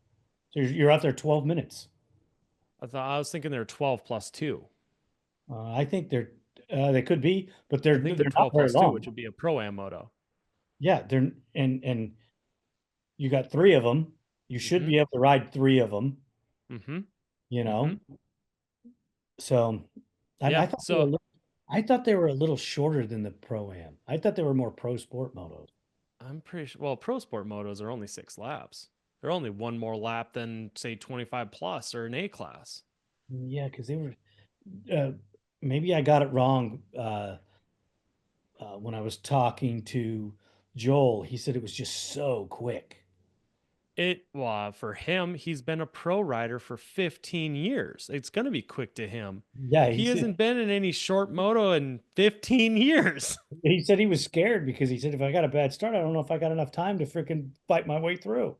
[SPEAKER 1] So you're out there 12 minutes.
[SPEAKER 2] I was thinking they're 12 plus 2.
[SPEAKER 1] I think they could be, but they're
[SPEAKER 2] I think they're
[SPEAKER 1] they're not
[SPEAKER 2] 12
[SPEAKER 1] very
[SPEAKER 2] plus 2, which
[SPEAKER 1] long.
[SPEAKER 2] would be a pro am moto.
[SPEAKER 1] Yeah, they're and you got 3 of them. You should
[SPEAKER 2] Mm-hmm.
[SPEAKER 1] be able to ride 3 of them,
[SPEAKER 2] Mm-hmm.
[SPEAKER 1] you
[SPEAKER 2] Mm-hmm.
[SPEAKER 1] know. So I
[SPEAKER 2] Yeah.
[SPEAKER 1] thought
[SPEAKER 2] So
[SPEAKER 1] I thought they were a little shorter than the Pro Am. I thought they were more pro sport motos.
[SPEAKER 2] I'm pretty sure. Well, pro sport motos are only 6 laps. They're only one more lap than, say, 25 plus or an A class.
[SPEAKER 1] Yeah, because they were uh, maybe I got it wrong when I was talking to Joel. He said it was just so quick.
[SPEAKER 2] Well, for him, he's been a pro rider for 15 years. It's going to be quick to him.
[SPEAKER 1] Yeah,
[SPEAKER 2] He hasn't been in any short moto in 15 years.
[SPEAKER 1] he said he was scared because he said if I got a bad start, I don't know if I got enough time to freaking fight my way through.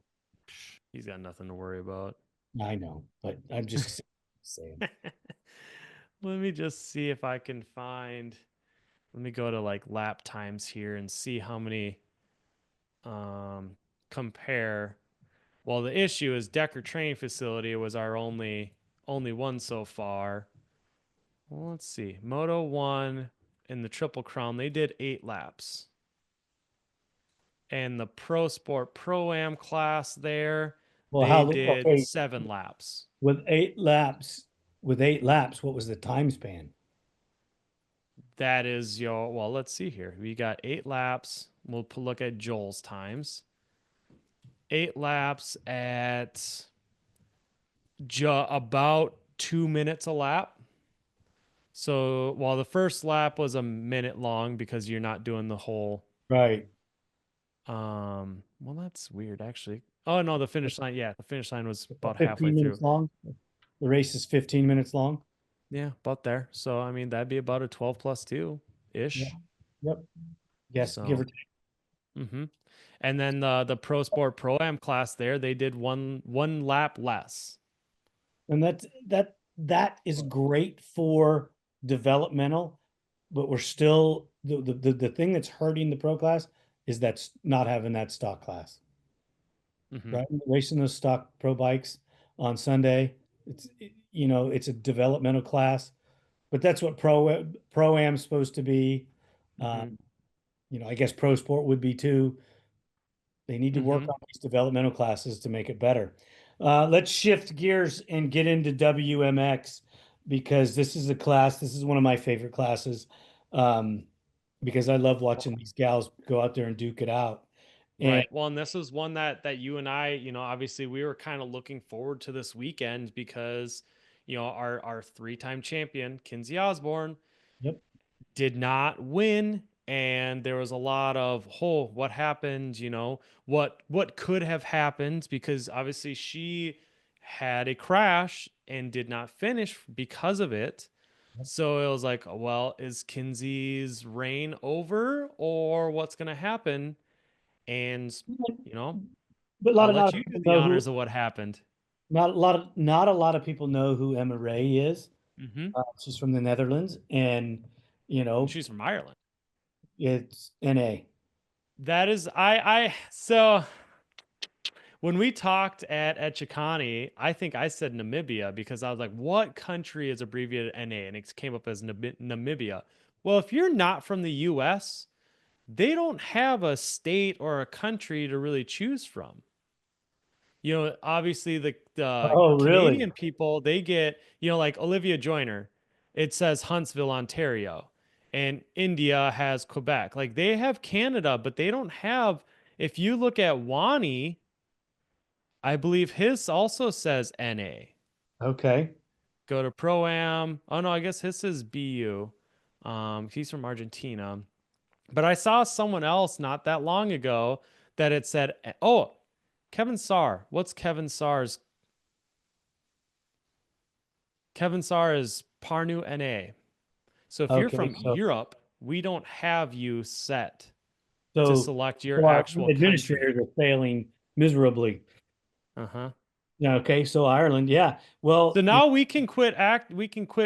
[SPEAKER 2] He's got nothing to worry about.
[SPEAKER 1] I know, but I'm just saying.
[SPEAKER 2] Let me just see if I can find. Let me go to like lap times here and see how many um compare. Well, the issue is Decker Training Facility was our only one so far. Well, let's see. Moto 1 in the Triple Crown, they did 8 laps. And the Pro Sport Pro Am class there,
[SPEAKER 1] Well,
[SPEAKER 2] they
[SPEAKER 1] how
[SPEAKER 2] did
[SPEAKER 1] okay
[SPEAKER 2] 7 laps.
[SPEAKER 1] with 8 laps? With 8 laps, what was the time span?
[SPEAKER 2] That is well, let's see here. We got 8 laps. We'll look at Joel's times. 8 laps at about 2 minutes a lap. So while the first lap was a minute long because you're not doing the whole
[SPEAKER 1] Right.
[SPEAKER 2] well, that's weird actually. Oh no, the finish line, yeah, the finish line was about halfway
[SPEAKER 1] 15
[SPEAKER 2] through.
[SPEAKER 1] minutes long. The race is 15 minutes long.
[SPEAKER 2] Yeah, about there. So I mean that'd be about a 12 plus 2
[SPEAKER 1] Yeah.
[SPEAKER 2] ish.
[SPEAKER 1] Yep. Yes, give or
[SPEAKER 2] So
[SPEAKER 1] take.
[SPEAKER 2] mm-hmm. And then the Pro Sport Pro Am class there, they did one lap less.
[SPEAKER 1] And that is great for developmental, but we're still the thing that's hurting the pro class is that's not having that stock class.
[SPEAKER 2] Mm-hmm.
[SPEAKER 1] Right? Racing those stock pro bikes on Sunday. It's a developmental class, but that's what pro am's supposed to be.
[SPEAKER 2] Mm-hmm.
[SPEAKER 1] I guess pro sport would be too. They need to work
[SPEAKER 2] Mm-hmm.
[SPEAKER 1] on these developmental classes to make it better. Let's shift gears and get into WMX because this is a class. This is one of my favorite classes because I love watching these gals go out there and duke it out. And
[SPEAKER 2] Right. Well, and this was one that you and I, obviously we were kind of looking forward to this weekend because, our 3-time champion, Kinsey Osborne,
[SPEAKER 1] yep,
[SPEAKER 2] did not win. And there was a lot of, oh, what happened? What could have happened? Because obviously she had a crash and did not finish because of it.
[SPEAKER 1] yep.
[SPEAKER 2] So it was like, well, is Kinsey's reign over or what's going to happen? And, you know,
[SPEAKER 1] But
[SPEAKER 2] I'll let you do the honors of what happened.
[SPEAKER 1] not a lot of people know who Emma Ray is.
[SPEAKER 2] Hmm.
[SPEAKER 1] She's from the Netherlands, and you know
[SPEAKER 2] She's from Ireland.
[SPEAKER 1] it's NA.
[SPEAKER 2] That is, so when we talked at Chicani, I think I said Namibia because I was like, what country is abbreviated NA? And it came up as Namibia. Well, if you're not from the US, they don't have a state or a country to really choose from. Obviously the
[SPEAKER 1] Oh, really?
[SPEAKER 2] Canadian people, they get, like Olivia Joyner, it says Huntsville, Ontario, and India has Quebec. Like they have Canada, but they don't have, if you look at Wani, I believe his also says NA.
[SPEAKER 1] Okay.
[SPEAKER 2] Go to Pro Am. Oh no, I guess his is BU. He's from Argentina. But I saw someone else not that long ago that it said, oh, Kevin Sarr. What's Kevin Sarr's? Kevin Sarr is Parnu NA. So if you're
[SPEAKER 1] Okay.
[SPEAKER 2] from Europe, we don't have you set to
[SPEAKER 1] So,
[SPEAKER 2] select your
[SPEAKER 1] so our
[SPEAKER 2] actual country.
[SPEAKER 1] administrators are failing miserably.
[SPEAKER 2] Uh-huh.
[SPEAKER 1] Yeah, okay. So Ireland, yeah.
[SPEAKER 2] So
[SPEAKER 1] Well,
[SPEAKER 2] now we can quit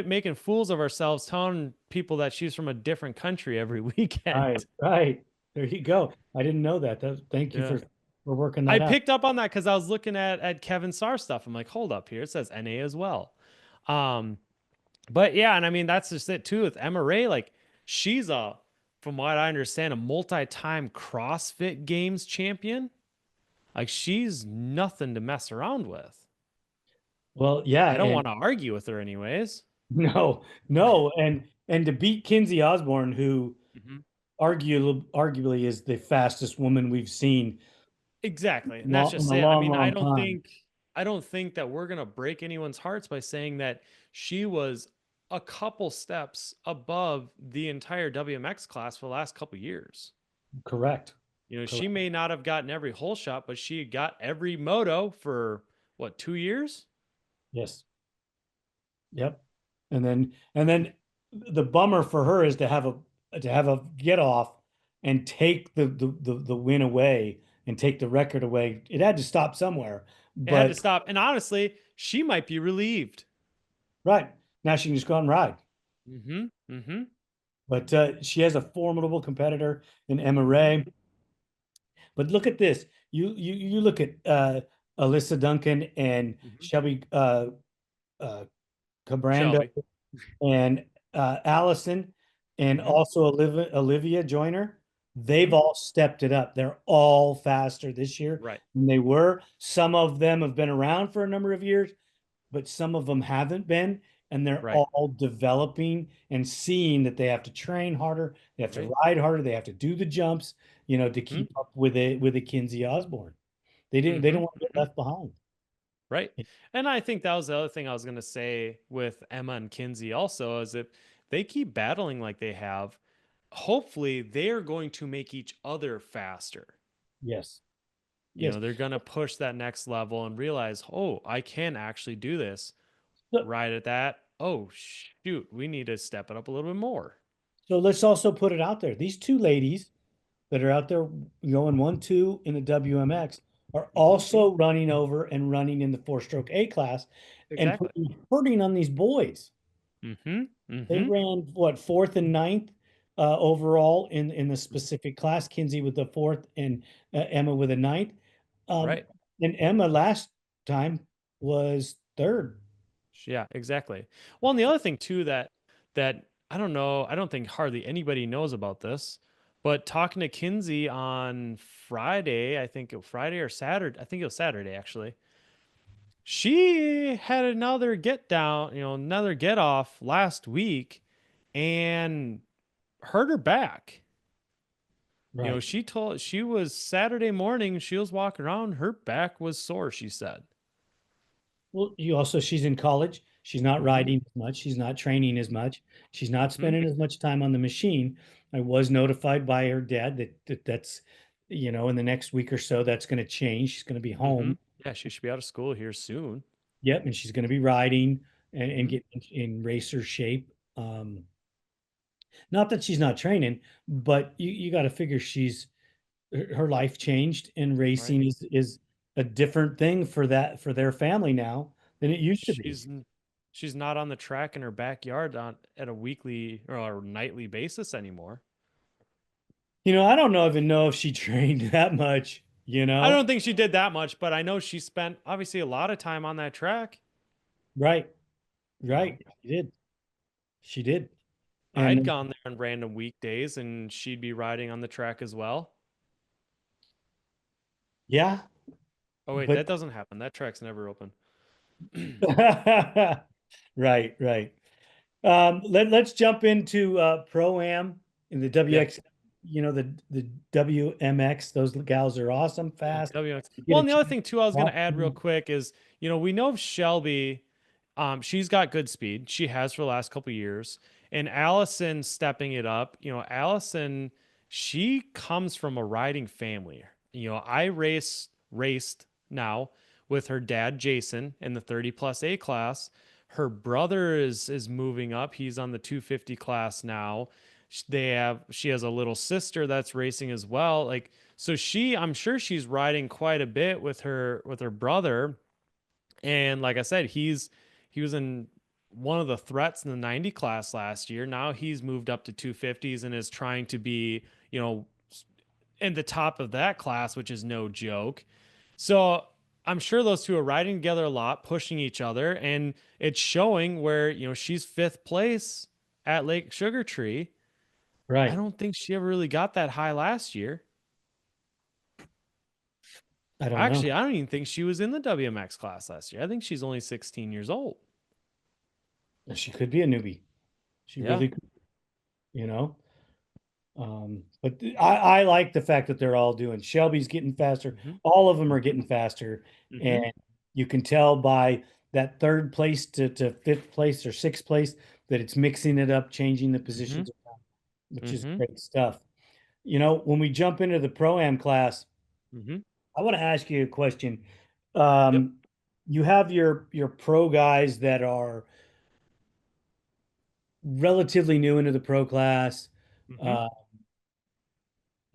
[SPEAKER 2] making fools of ourselves telling people that she's from a different country every
[SPEAKER 1] right,
[SPEAKER 2] weekend.
[SPEAKER 1] right. There you go. I didn't know that. Thank you
[SPEAKER 2] Yeah.
[SPEAKER 1] for working
[SPEAKER 2] I
[SPEAKER 1] that out.
[SPEAKER 2] picked up on that because I was looking at Kevin Sarr stuff. I'm like, hold up here. It says NA as well. Um, but yeah, and I mean that's just it too with Emma Ray. Like she's from what I understand, a multi-time CrossFit Games champion. Like she's nothing to mess around with.
[SPEAKER 1] Well, yeah,
[SPEAKER 2] I don't
[SPEAKER 1] and
[SPEAKER 2] want to argue with her anyways.
[SPEAKER 1] no, no, and to beat Kinsey Osborne, who
[SPEAKER 2] Mhm.
[SPEAKER 1] arguably is the fastest woman we've seen
[SPEAKER 2] Exactly. And that's
[SPEAKER 1] in
[SPEAKER 2] just
[SPEAKER 1] a
[SPEAKER 2] it. I
[SPEAKER 1] long,
[SPEAKER 2] mean,
[SPEAKER 1] long time.
[SPEAKER 2] I don't think that we're gonna break anyone's hearts by saying that she was a couple steps above the entire WMX class for the last couple years.
[SPEAKER 1] Correct.
[SPEAKER 2] She
[SPEAKER 1] Correct.
[SPEAKER 2] may not have gotten every hole shot, but she got every moto for what, 2 years?
[SPEAKER 1] Yes. Yep. And then the bummer for her is to have a get off and take the win away and take the record away. It had to stop somewhere.
[SPEAKER 2] It had to
[SPEAKER 1] But
[SPEAKER 2] stop. And honestly, she might be relieved.
[SPEAKER 1] right. Now she can just go out and ride.
[SPEAKER 2] Mm-hmm. Mm-hmm.
[SPEAKER 1] But she has a formidable competitor in Emma
[SPEAKER 2] Mm-hmm.
[SPEAKER 1] Ray. But look at this. You look at Alyssa Duncan and
[SPEAKER 2] Mm-hmm.
[SPEAKER 1] Shelby uh, Cabranda
[SPEAKER 2] Shelby.
[SPEAKER 1] and Allison and
[SPEAKER 2] Mm-hmm.
[SPEAKER 1] also Olivia Joyner. They've
[SPEAKER 2] Mm-hmm.
[SPEAKER 1] all stepped it up. They're all faster this year
[SPEAKER 2] Right.
[SPEAKER 1] than they were. Some of them have been around for a number of years, but some of them haven't been. And they're
[SPEAKER 2] Right.
[SPEAKER 1] all developing and seeing that they have to train harder, they have to
[SPEAKER 2] Right.
[SPEAKER 1] ride harder, they have to do the jumps, to
[SPEAKER 2] Mm-hmm.
[SPEAKER 1] keep up with a Kinsey Osborne. They don't
[SPEAKER 2] Mm-hmm.
[SPEAKER 1] want to get
[SPEAKER 2] Mm-hmm.
[SPEAKER 1] left behind.
[SPEAKER 2] Right. And I think that was the other thing I was going to say with Emma and Kinsey also is if they keep battling like they have, hopefully they are going to make each other faster.
[SPEAKER 1] Yes. Yes.
[SPEAKER 2] They're going to push that next level and realize, oh, I can actually do this.
[SPEAKER 1] So,
[SPEAKER 2] Right at that. Oh, shoot. We need to step it up a little bit more.
[SPEAKER 1] so let's also put it out there. These two ladies that are out there going 1-2 in the WMX are
[SPEAKER 2] Mm-hmm.
[SPEAKER 1] also running over and running in the four-stroke A class and
[SPEAKER 2] Exactly.
[SPEAKER 1] hurting on these boys.
[SPEAKER 2] Mm-hmm.
[SPEAKER 1] They
[SPEAKER 2] Mm-hmm.
[SPEAKER 1] ran what, fourth and ninth overall in the specific class. Kinsey with the fourth and Emma with a ninth. Um,
[SPEAKER 2] Right.
[SPEAKER 1] and Emma last time was third.
[SPEAKER 2] Yeah, exactly. Well, and the other thing too that I don't know, I don't think hardly anybody knows about this, but talking to Kinsey on Friday, I think Friday or Saturday, I think it was Saturday actually. She had another get down, another get off last week and hurt her back.
[SPEAKER 1] Right.
[SPEAKER 2] She was Saturday morning, she was walking around, her back was sore, she said.
[SPEAKER 1] Well, she's in college. She's not
[SPEAKER 2] Mm-hmm.
[SPEAKER 1] riding as much. She's not training as much. She's not
[SPEAKER 2] Mm-hmm.
[SPEAKER 1] spending as much time on the machine. I was notified by her dad that's, in the next week or so, that's going to change. She's going to be
[SPEAKER 2] Mm-hmm.
[SPEAKER 1] home.
[SPEAKER 2] Yeah, she should be out of school here soon.
[SPEAKER 1] Yep. And she's going to be riding and
[SPEAKER 2] Mm-hmm.
[SPEAKER 1] get in racer shape. Not that she's not training, but you got to figure her life changed and
[SPEAKER 2] Right.
[SPEAKER 1] racing is a different thing for their family now than it used to be.
[SPEAKER 2] She's not on the track in her backyard at a weekly or a nightly basis anymore.
[SPEAKER 1] I don't even know if she trained that much,
[SPEAKER 2] I don't think she did that much, but I know she spent obviously a lot of time on that track.
[SPEAKER 1] Right,
[SPEAKER 2] You know,
[SPEAKER 1] right. She did. She did.
[SPEAKER 2] I'd
[SPEAKER 1] And
[SPEAKER 2] gone there on random weekdays and she'd be riding on the track as well.
[SPEAKER 1] yeah,
[SPEAKER 2] Oh wait,
[SPEAKER 1] but
[SPEAKER 2] that doesn't happen. That track's never open.
[SPEAKER 1] right, right. Let's jump into Pro-Am in the
[SPEAKER 2] Yeah.
[SPEAKER 1] WX, the WMX. Those gals are awesome,
[SPEAKER 2] Yeah,
[SPEAKER 1] fast.
[SPEAKER 2] WX.
[SPEAKER 1] You get
[SPEAKER 2] Well,
[SPEAKER 1] a
[SPEAKER 2] and the other
[SPEAKER 1] chance
[SPEAKER 2] thing
[SPEAKER 1] to
[SPEAKER 2] too, I was gonna
[SPEAKER 1] walk
[SPEAKER 2] add real
[SPEAKER 1] them.
[SPEAKER 2] quick is, we know Shelby, she's got good speed. She has for the last couple years. And Allison stepping it up. Allison, she comes from a riding family. I raced now with her dad Jason in the 30 plus A class. Her brother is moving up. He's on the 250 class now. She has a little sister that's racing as well. Like, so I'm sure she's riding quite a bit with her brother. And like I said, he was in one of the threats in the 90 class last year. Now he's moved up to 250s and is trying to be, you know, in the top of that class, which is no joke. So I'm sure those two are riding together a lot, pushing each other, and it's showing where, she's fifth place at Lake Sugar Tree. I
[SPEAKER 1] Right.
[SPEAKER 2] don't think she ever really got that high last year.
[SPEAKER 1] I don't know.
[SPEAKER 2] Actually, I don't even think she was in the WMX class last year. I think she's only 16 years old.
[SPEAKER 1] She could be a newbie. She
[SPEAKER 2] Yeah.
[SPEAKER 1] really could, you know. But I like the fact that they're all doing. Shelby's getting faster.
[SPEAKER 2] Hmm.
[SPEAKER 1] All of them are getting faster,
[SPEAKER 2] Hmm.
[SPEAKER 1] and you can tell by that third place to fifth place or sixth place that it's mixing it up, changing the
[SPEAKER 2] Hmm.
[SPEAKER 1] positions, which is
[SPEAKER 2] Hmm.
[SPEAKER 1] great stuff. When we jump into the pro-am class,
[SPEAKER 2] Hmm.
[SPEAKER 1] I want to ask you a question.
[SPEAKER 2] Yep.
[SPEAKER 1] Um, you have your pro guys that are relatively new into the pro class,
[SPEAKER 2] Hmm.
[SPEAKER 1] uh,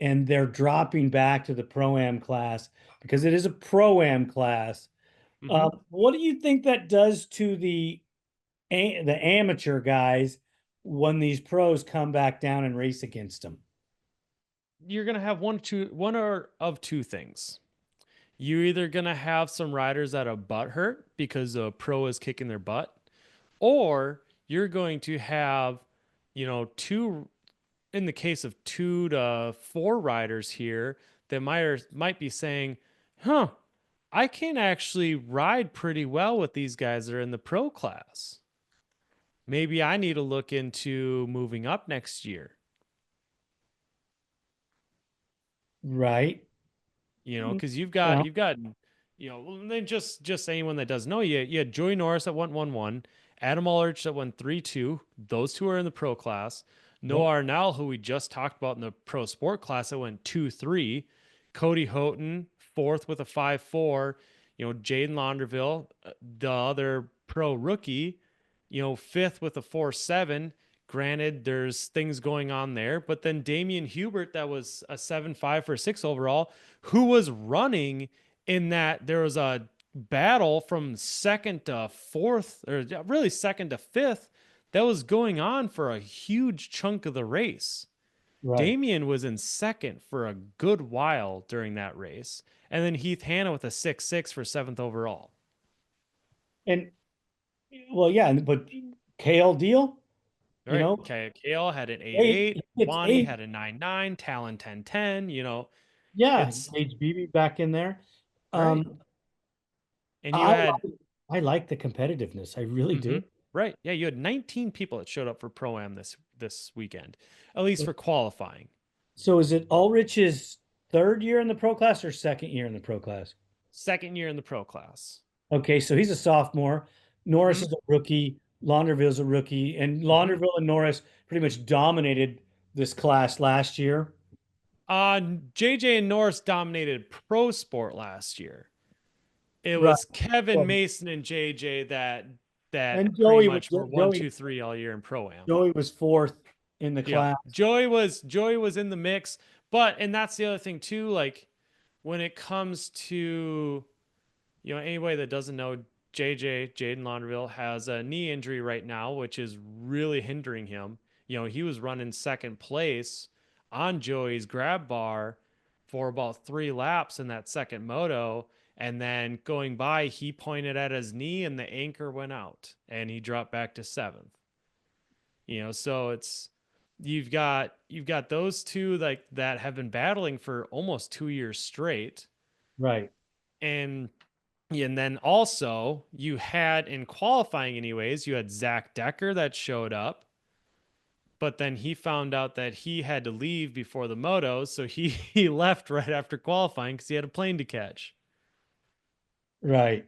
[SPEAKER 1] and they're dropping back to the pro-am class because it is a pro-am class.
[SPEAKER 2] Hmm.
[SPEAKER 1] What do you think that does to the amateur guys when these pros come back down and race against them?
[SPEAKER 2] You're gonna have one or of two things. You're either gonna have some riders that are butt hurt because a pro is kicking their butt, or you're going to have, two in the case of 2 to 4 riders here that might be saying, "Huh, I can actually ride pretty well with these guys that are in the pro class. Maybe I need to look into moving up next year."
[SPEAKER 1] Right.
[SPEAKER 2] Because
[SPEAKER 1] Well,
[SPEAKER 2] well, then just anyone that doesn't know you had Joey Norris that went 1-1, Adam Ulrich that went 3-2. Those two are in the pro class.
[SPEAKER 1] yep.
[SPEAKER 2] Noah Arnell, who we just talked about in the pro sport class, that went 2-3. Cody Houghton, fourth with a 5-4. Jaden Launderville, the other pro rookie, fifth with a 4-7. Granted, there's things going on there, but then Damian Hubert, that was a 7-5 for 6 overall, who was running in that there was a battle from second to fourth, or really second to fifth, that was going on for a huge chunk of the race.
[SPEAKER 1] Right.
[SPEAKER 2] Damian was in second for a good while during that race. And then Heath Hanna with a 6-6 for seventh overall.
[SPEAKER 1] And well, yeah, but Kale Deal,
[SPEAKER 2] All right. Kale had an
[SPEAKER 1] eight,
[SPEAKER 2] 8-8.
[SPEAKER 1] it's
[SPEAKER 2] Wani
[SPEAKER 1] eight.
[SPEAKER 2] had a 9-9. Talon 10-10.
[SPEAKER 1] Yeah,
[SPEAKER 2] It's
[SPEAKER 1] Gage Beebe back in there.
[SPEAKER 2] right.
[SPEAKER 1] Um,
[SPEAKER 2] And you
[SPEAKER 1] I
[SPEAKER 2] had
[SPEAKER 1] I like the competitiveness. I really
[SPEAKER 2] hmm.
[SPEAKER 1] do.
[SPEAKER 2] Right. Yeah, you had 19 people that showed up for Pro Am this weekend, at least for qualifying.
[SPEAKER 1] So is it Ulrich's third year in the pro class or second year in the pro class?
[SPEAKER 2] Second year in the pro class.
[SPEAKER 1] Okay, so he's a sophomore. Norris
[SPEAKER 2] Hmm.
[SPEAKER 1] is a rookie. Launderville's a rookie, and
[SPEAKER 2] Hmm.
[SPEAKER 1] Launderville and Norris pretty much dominated this class last year.
[SPEAKER 2] Uh, JJ and Norris dominated pro sport last year. It
[SPEAKER 1] Right.
[SPEAKER 2] was Kevin
[SPEAKER 1] Well,
[SPEAKER 2] Mason and JJ that
[SPEAKER 1] and
[SPEAKER 2] pretty much were one, two, three all year in pro am.
[SPEAKER 1] Joey was fourth in the
[SPEAKER 2] Yep.
[SPEAKER 1] class.
[SPEAKER 2] Joey was in the mix, but and that's the other thing too. Like when it comes to anybody that doesn't know, Jaden Launderville has a knee injury right now, which is really hindering him. He was running second place on Joey's grab bar for about 3 laps in that second moto. And then going by, he pointed at his knee and the anchor went out and he dropped back to seventh. So you've got those two like that have been battling for almost 2 years straight.
[SPEAKER 1] Right.
[SPEAKER 2] And and then also you had in qualifying anyways, you had Zach Decker that showed up, but then he found out that he had to leave before the motos, so he left right after qualifying because he had a plane to catch.
[SPEAKER 1] Right.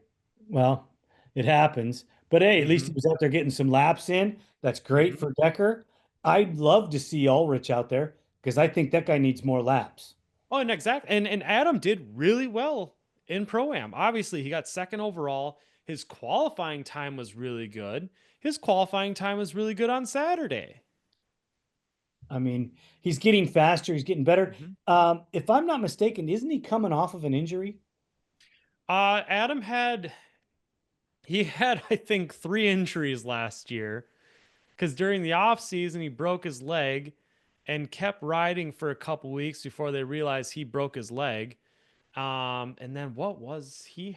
[SPEAKER 1] Well, it happens. But hey, at least he
[SPEAKER 2] Hmm.
[SPEAKER 1] was out there getting some laps in. That's great
[SPEAKER 2] Hmm.
[SPEAKER 1] for Decker. I'd love to see Ulrich out there because I think that guy needs more laps.
[SPEAKER 2] Oh, and and Adam did really well in Pro-Am. Obviously, he got second overall. His qualifying time was really good. His qualifying time was really good on Saturday.
[SPEAKER 1] I mean, he's getting faster, he's getting better.
[SPEAKER 2] Hmm.
[SPEAKER 1] If I'm not mistaken, isn't he coming off of an injury?
[SPEAKER 2] Adam had I think 3 injuries last year because during the off season he broke his leg and kept riding for a couple weeks before they realized he broke his leg. And then what was he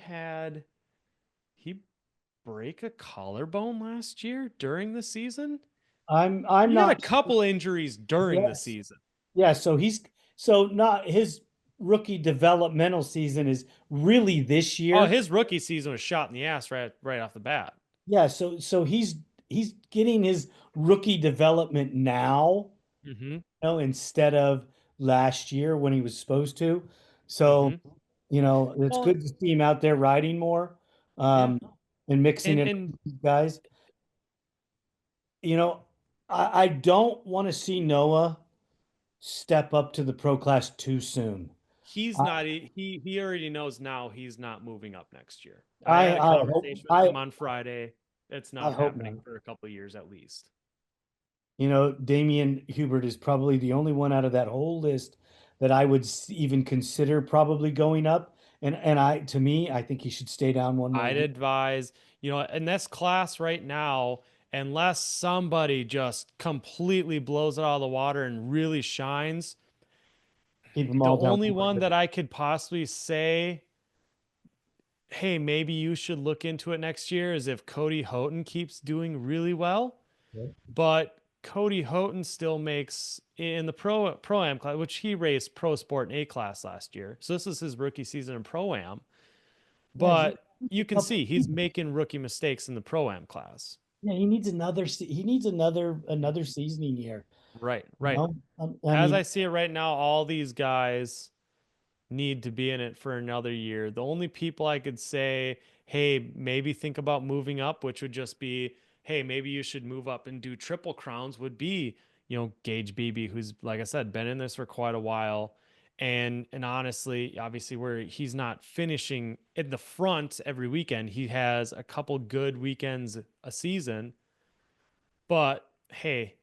[SPEAKER 2] break a collarbone last year during the season?
[SPEAKER 1] I'm
[SPEAKER 2] He had a
[SPEAKER 1] not sure.
[SPEAKER 2] couple injuries during the
[SPEAKER 1] Yes.
[SPEAKER 2] season.
[SPEAKER 1] Yeah, so he's so not his rookie developmental season is really this
[SPEAKER 2] Oh,
[SPEAKER 1] year.
[SPEAKER 2] his rookie season was shot in the ass right off the bat.
[SPEAKER 1] Yeah, so he's getting his rookie development now,
[SPEAKER 2] Hmm.
[SPEAKER 1] instead of last year when he was supposed to. So,
[SPEAKER 2] Hmm.
[SPEAKER 1] it's
[SPEAKER 2] Well,
[SPEAKER 1] good to see him out there riding more,
[SPEAKER 2] yeah,
[SPEAKER 1] um, and mixing
[SPEAKER 2] and
[SPEAKER 1] in
[SPEAKER 2] and
[SPEAKER 1] with these guys. You know, I don't want to see Noah step up to the pro class too soon.
[SPEAKER 2] he's
[SPEAKER 1] I
[SPEAKER 2] not he already knows now he's not moving up next year. I
[SPEAKER 1] I,
[SPEAKER 2] had a
[SPEAKER 1] I hope
[SPEAKER 2] conversation with him on Friday. It's
[SPEAKER 1] I
[SPEAKER 2] not
[SPEAKER 1] hope not.
[SPEAKER 2] happening for a couple of years at least.
[SPEAKER 1] Damian Hubert is probably the only one out of that whole list that I would even consider probably going up. And to me, I think he should stay down one more
[SPEAKER 2] I'd
[SPEAKER 1] year.
[SPEAKER 2] advise, in this class right now, unless somebody just completely blows it out of the water and really shines,
[SPEAKER 1] Keep them
[SPEAKER 2] the
[SPEAKER 1] all down
[SPEAKER 2] only
[SPEAKER 1] one
[SPEAKER 2] one
[SPEAKER 1] more
[SPEAKER 2] that I could possibly say, hey, maybe you should look into it next year is if Cody Houghton keeps doing really well.
[SPEAKER 1] year.
[SPEAKER 2] But Cody Houghton still makes in the pro am class, which he raced pro sport in A class last year. So this is his rookie season in pro am.
[SPEAKER 1] Yeah, he
[SPEAKER 2] But
[SPEAKER 1] needs a
[SPEAKER 2] you can
[SPEAKER 1] couple
[SPEAKER 2] see he's
[SPEAKER 1] seasons.
[SPEAKER 2] making rookie mistakes in the pro am class.
[SPEAKER 1] Yeah, he needs another seasoning year.
[SPEAKER 2] Right,
[SPEAKER 1] You
[SPEAKER 2] right.
[SPEAKER 1] know? I
[SPEAKER 2] As I
[SPEAKER 1] mean,
[SPEAKER 2] see it right now, all these guys need to be in it for another year. The only people I could say, hey, maybe think about moving up, which would just be, hey, maybe you should move up and do triple crowns, would be, Gage Beebe, who's, like I said, been in this for quite a while. And honestly, obviously, where he's not finishing in the front every weekend, he has a couple good weekends a season. But hey,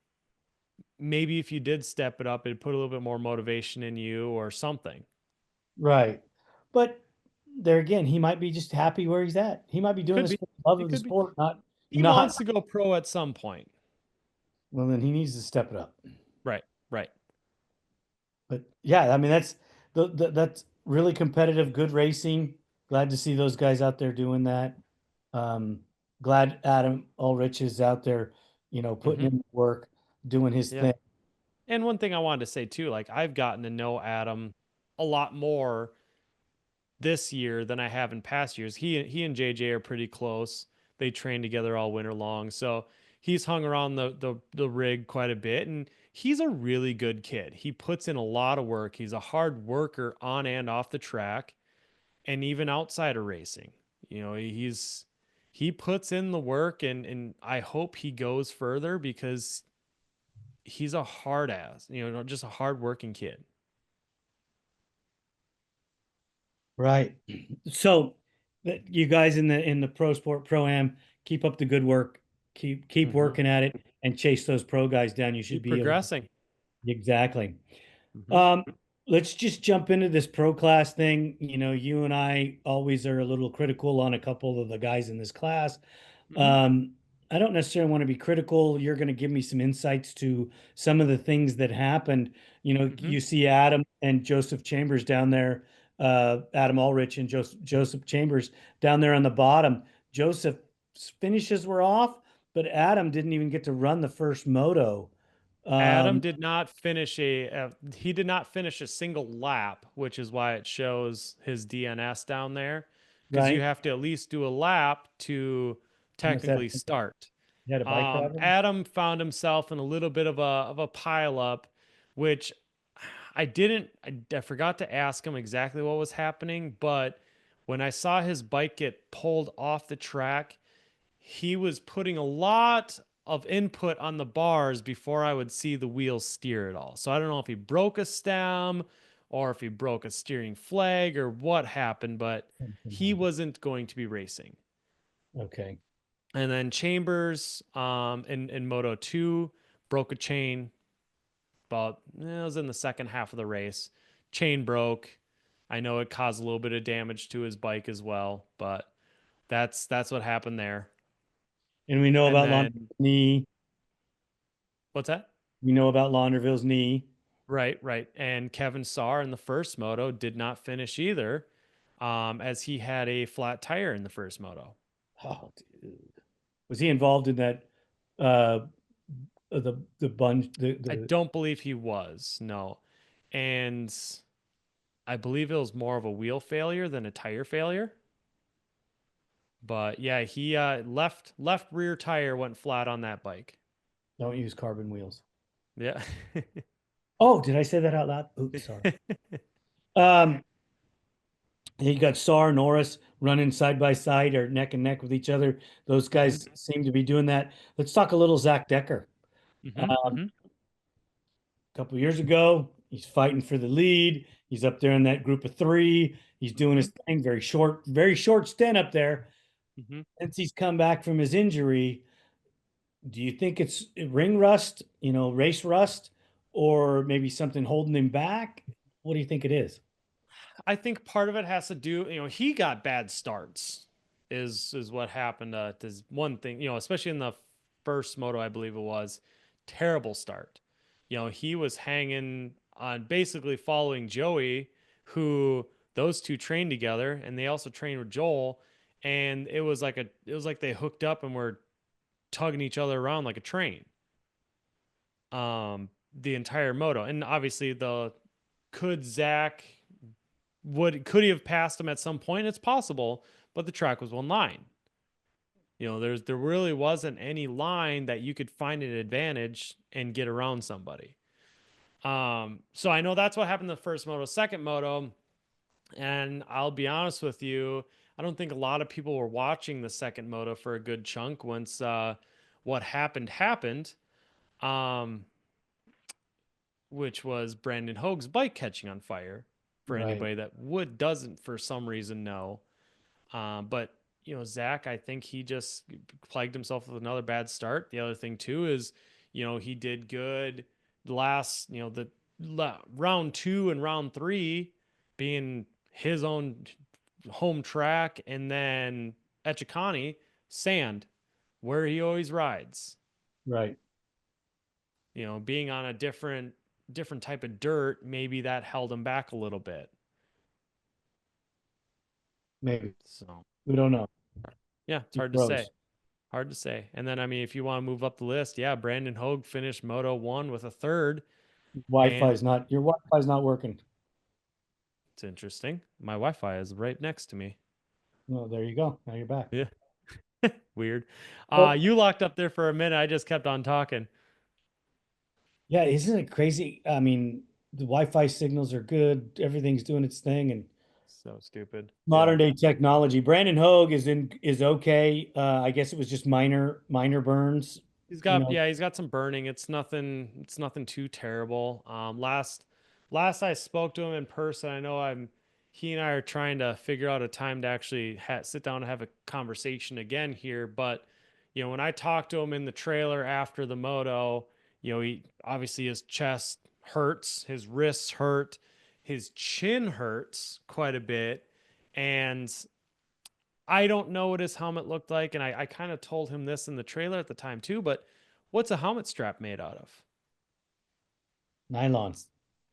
[SPEAKER 2] maybe if you did step it up, it'd put a little bit more motivation in you or something.
[SPEAKER 1] right. But there again, he might be just happy where he's at. He might be doing
[SPEAKER 2] Could
[SPEAKER 1] this
[SPEAKER 2] be.
[SPEAKER 1] for the love
[SPEAKER 2] It
[SPEAKER 1] of the
[SPEAKER 2] could be.
[SPEAKER 1] sport,
[SPEAKER 2] He
[SPEAKER 1] not.
[SPEAKER 2] wants to go pro at some point.
[SPEAKER 1] Well, then he needs to step it up.
[SPEAKER 2] Right, right.
[SPEAKER 1] But yeah, I mean that's really competitive, good racing. Glad to see those guys out there doing that. Um, Glad Adam Ulrich is out there, putting
[SPEAKER 2] Hmm.
[SPEAKER 1] in the work, doing his
[SPEAKER 2] Yeah.
[SPEAKER 1] thing.
[SPEAKER 2] And one thing I wanted to say too, like I've gotten to know Adam a lot more this year than I have in past years. He and JJ are pretty close. They train together all winter long. So he's hung around the rig quite a bit and he's a really good kid. He puts in a lot of work. He's a hard worker on and off the track and even outside of racing. He puts in the work and I hope he goes further because he's a hard ass, just a hard working kid.
[SPEAKER 1] Right. So you guys in the pro sport pro am, keep up the good work. Keep
[SPEAKER 2] Hmm.
[SPEAKER 1] working at it and chase those pro guys down. You should
[SPEAKER 2] Keep
[SPEAKER 1] be able.
[SPEAKER 2] progressing.
[SPEAKER 1] Exactly.
[SPEAKER 2] Hmm.
[SPEAKER 1] Um, let's just jump into this pro class thing. You and I always are a little critical on a couple of the guys in this class.
[SPEAKER 2] Hmm.
[SPEAKER 1] Um, I don't necessarily want to be critical. You're going to give me some insights to some of the things that happened.
[SPEAKER 2] Hmm.
[SPEAKER 1] You see Adam and Joseph Chambers down there, Adam Ulrich and Joseph Chambers down there on the bottom. Joseph's finishes were off, but Adam didn't even get to run the first moto.
[SPEAKER 2] Adam
[SPEAKER 1] Um,
[SPEAKER 2] did not finish he did not finish a single lap, which is why it shows his DNS down there, because you
[SPEAKER 1] right?
[SPEAKER 2] have to at least do a lap to
[SPEAKER 1] He must have
[SPEAKER 2] technically start.
[SPEAKER 1] he had a bike problem.
[SPEAKER 2] Adam found himself in a little bit of a pile up, which I forgot to ask him exactly what was happening, but when I saw his bike get pulled off the track, he was putting a lot of input on the bars before I would see the wheels steer at all. So I don't know if he broke a stem or if he broke a steering flag or what happened, but
[SPEAKER 1] Something
[SPEAKER 2] he
[SPEAKER 1] happened.
[SPEAKER 2] wasn't going to be racing.
[SPEAKER 1] Okay.
[SPEAKER 2] And then Chambers in Moto 2 broke a chain about it was in the second half of the race. Chain broke. I know it caused a little bit of damage to his bike as well, but that's what happened there.
[SPEAKER 1] And we know
[SPEAKER 2] And
[SPEAKER 1] about
[SPEAKER 2] then
[SPEAKER 1] Launderville's knee.
[SPEAKER 2] what's that?
[SPEAKER 1] We know about Launderville's knee.
[SPEAKER 2] Right, right. And Kevin Saar in the first moto did not finish either, as he had a flat tire in the first moto.
[SPEAKER 1] Oh, dude. Was he involved in that uh the bunch
[SPEAKER 2] I
[SPEAKER 1] the
[SPEAKER 2] don't believe he was, no. And I believe it was more of a wheel failure than a tire failure. But yeah, he left rear tire went flat on that bike.
[SPEAKER 1] don't use carbon wheels.
[SPEAKER 2] Yeah.
[SPEAKER 1] Oh, did I say that out loud? Oops, sorry. Um, you got Sar Norris running side by side or neck and neck with each other. Those
[SPEAKER 2] hmm
[SPEAKER 1] guys seem to be doing that. Let's talk a little Zach Decker.
[SPEAKER 2] hmm
[SPEAKER 1] A
[SPEAKER 2] hmm
[SPEAKER 1] couple years ago, he's fighting for the lead. He's up there in that group of three. He's doing
[SPEAKER 2] hmm
[SPEAKER 1] his thing. Very short stint up there.
[SPEAKER 2] hmm
[SPEAKER 1] Since he's come back from his injury, do you think it's ring rust, race rust, or maybe something holding him back? What do you think it is?
[SPEAKER 2] I think part of it has to do, he got bad starts is what happened to one thing, especially in the first moto, I believe it was. Terrible start. He was hanging on basically following Joey, who those two trained together and they also trained with Joel. And it was like they hooked up and were tugging each other around like a train. The entire moto. And obviously the could Zach could he have passed him at some point? It's possible, but the track was one line. There really wasn't any line that you could find an advantage and get around somebody. So I know that's what happened in the first moto, second moto, and I'll be honest with you, I don't think a lot of people were watching the second moto for a good chunk once what happened. Um, which was Brandon Hoag's bike catching on fire. For
[SPEAKER 1] Right.
[SPEAKER 2] anybody that doesn't for some reason know, but Zach, I think he just plagued himself with another bad start. The other thing too is, he did good the last, the round two and round three being his own home track, and then Echikani sand, where he always rides.
[SPEAKER 1] Right.
[SPEAKER 2] Being on a different type of dirt, maybe that held him back a little bit.
[SPEAKER 1] Maybe.
[SPEAKER 2] So
[SPEAKER 1] We don't know.
[SPEAKER 2] yeah, it's
[SPEAKER 1] He
[SPEAKER 2] hard to say.
[SPEAKER 1] froze.
[SPEAKER 2] Hard to say. And then I mean, if you want to move up the list, yeah, Brandon Hogue finished Moto 1 with a third. And
[SPEAKER 1] Your Wi-Fi's not working.
[SPEAKER 2] it's interesting. My Wi-Fi is right next to me.
[SPEAKER 1] No, there you go. Now you're back.
[SPEAKER 2] Yeah. Weird.
[SPEAKER 1] Oh,
[SPEAKER 2] You locked up there for a minute. I just kept on talking.
[SPEAKER 1] yeah, isn't it crazy? I mean, the Wi-Fi signals are good. Everything's doing its thing, and
[SPEAKER 2] So stupid. Yeah.
[SPEAKER 1] modern day technology. Brandon Hogue is okay. I guess it was just minor burns. You know,
[SPEAKER 2] He's got some burning. It's nothing too terrible. Last I spoke to him in person, I know he and I are trying to figure out a time to actually sit down and have a conversation again here. But, when I talked to him in the trailer after the moto, he obviously his chest hurts, his wrists hurt, his chin hurts quite a bit. And I don't know what his helmet looked like, and I kind of told him this in the trailer at the time too, but what's a helmet strap made out of?
[SPEAKER 1] nylon.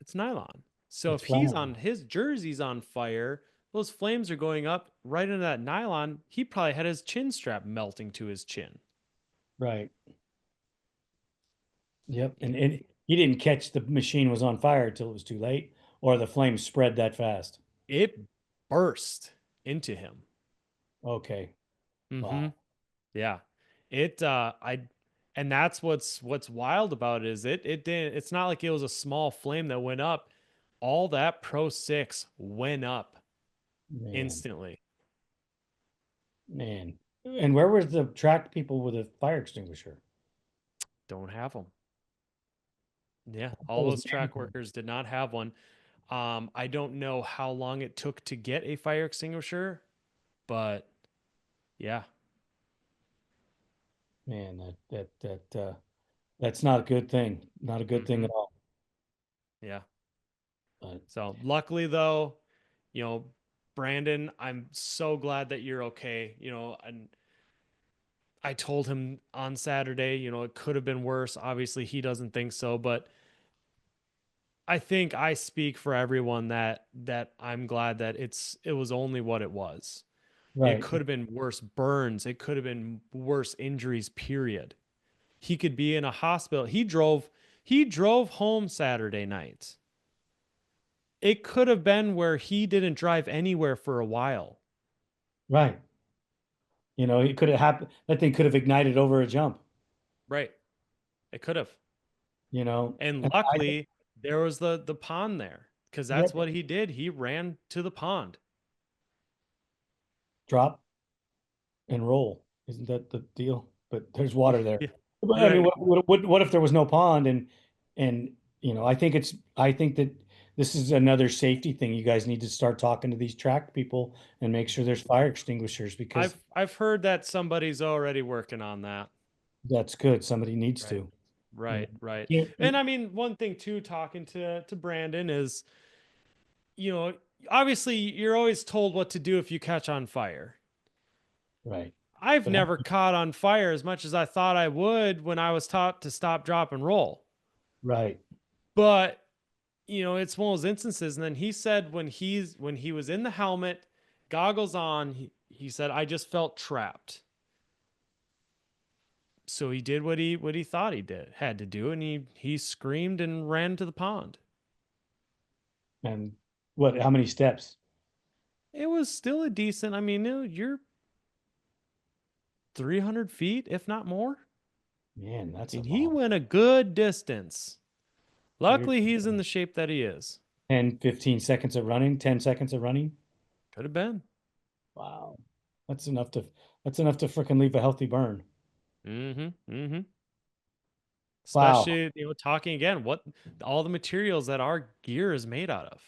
[SPEAKER 2] It's nylon. So
[SPEAKER 1] It's
[SPEAKER 2] if he's
[SPEAKER 1] flannel.
[SPEAKER 2] on his jersey's on fire, those flames are going up right into that nylon. He probably had his chin strap melting to his chin.
[SPEAKER 1] Right. Yep.
[SPEAKER 2] Yeah.
[SPEAKER 1] And he didn't catch the machine was on fire until it was too late, or the flames spread that fast.
[SPEAKER 2] It burst into him.
[SPEAKER 1] Okay.
[SPEAKER 2] Mm-hmm.
[SPEAKER 1] Wow.
[SPEAKER 2] Yeah. It I and that's what's wild about it is it didn't it's not like it was a small flame that went up. All that Pro 6 went up
[SPEAKER 1] Man.
[SPEAKER 2] instantly.
[SPEAKER 1] Man. And where was the track people with a fire extinguisher?
[SPEAKER 2] Don't have them. Yeah,
[SPEAKER 1] That
[SPEAKER 2] all
[SPEAKER 1] was
[SPEAKER 2] those track
[SPEAKER 1] mandatory.
[SPEAKER 2] workers did not have one. I don't know how long it took to get a fire extinguisher, but yeah.
[SPEAKER 1] Man, that's not a good thing. Not a good thing
[SPEAKER 2] Mm-hmm.
[SPEAKER 1] at all.
[SPEAKER 2] Yeah.
[SPEAKER 1] But
[SPEAKER 2] So luckily though, you know, Brandon, I'm so glad that you're okay. And I told him on Saturday, it could have been worse. Obviously, he doesn't think so, but I think I speak for everyone that I'm glad that it was only what it was. It
[SPEAKER 1] right,
[SPEAKER 2] could have been worse burns. It could have been worse injuries, period. He could be in a hospital. He drove home Saturday night. It could have been where he didn't drive anywhere for a while.
[SPEAKER 1] right. It could have happened. That thing could have ignited over a jump,
[SPEAKER 2] Right. It could have. And
[SPEAKER 1] and I
[SPEAKER 2] luckily there was the pond there because that's
[SPEAKER 1] yep,
[SPEAKER 2] what he did. He ran to the pond.
[SPEAKER 1] drop and roll. Isn't that the deal? But there's water there.
[SPEAKER 2] Yeah.
[SPEAKER 1] But I mean,
[SPEAKER 2] Right.
[SPEAKER 1] what if there was no pond and I think that this is another safety thing. You guys need to start talking to these track people and make sure
[SPEAKER 2] Mhm.
[SPEAKER 1] there's fire extinguishers because
[SPEAKER 2] I've heard that somebody's already working on that.
[SPEAKER 1] that's good. Somebody needs
[SPEAKER 2] Right.
[SPEAKER 1] to. You know,
[SPEAKER 2] Right, right.
[SPEAKER 1] can't,
[SPEAKER 2] And I mean, one thing too, talking to Brandon is, you know, obviously you're always told what to do if you catch on fire.
[SPEAKER 1] right.
[SPEAKER 2] I've
[SPEAKER 1] But
[SPEAKER 2] never caught on fire as much as I thought I would when I was taught to stop, drop, and roll.
[SPEAKER 1] right.
[SPEAKER 2] But it's one of those instances. And then he said when he was in the helmet, goggles on, he said, I just felt trapped. So he did what he thought he had to do, and he screamed and ran to the pond.
[SPEAKER 1] And how many steps?
[SPEAKER 2] It was still a decent. I mean, you're 300 feet, if not more.
[SPEAKER 1] Man,
[SPEAKER 2] I
[SPEAKER 1] that's a
[SPEAKER 2] mean, he
[SPEAKER 1] long.
[SPEAKER 2] went a good distance.
[SPEAKER 1] So you're
[SPEAKER 2] Luckily, he's in the shape that he is.
[SPEAKER 1] 10, 15 seconds of running, 10 seconds of running.
[SPEAKER 2] Could have been.
[SPEAKER 1] Wow. That's enough to that's enough to freaking leave a healthy burn.
[SPEAKER 2] Mm-hmm. Mm-hmm.
[SPEAKER 1] Wow.
[SPEAKER 2] Especially, talking again, what all the materials that our gear is made out of.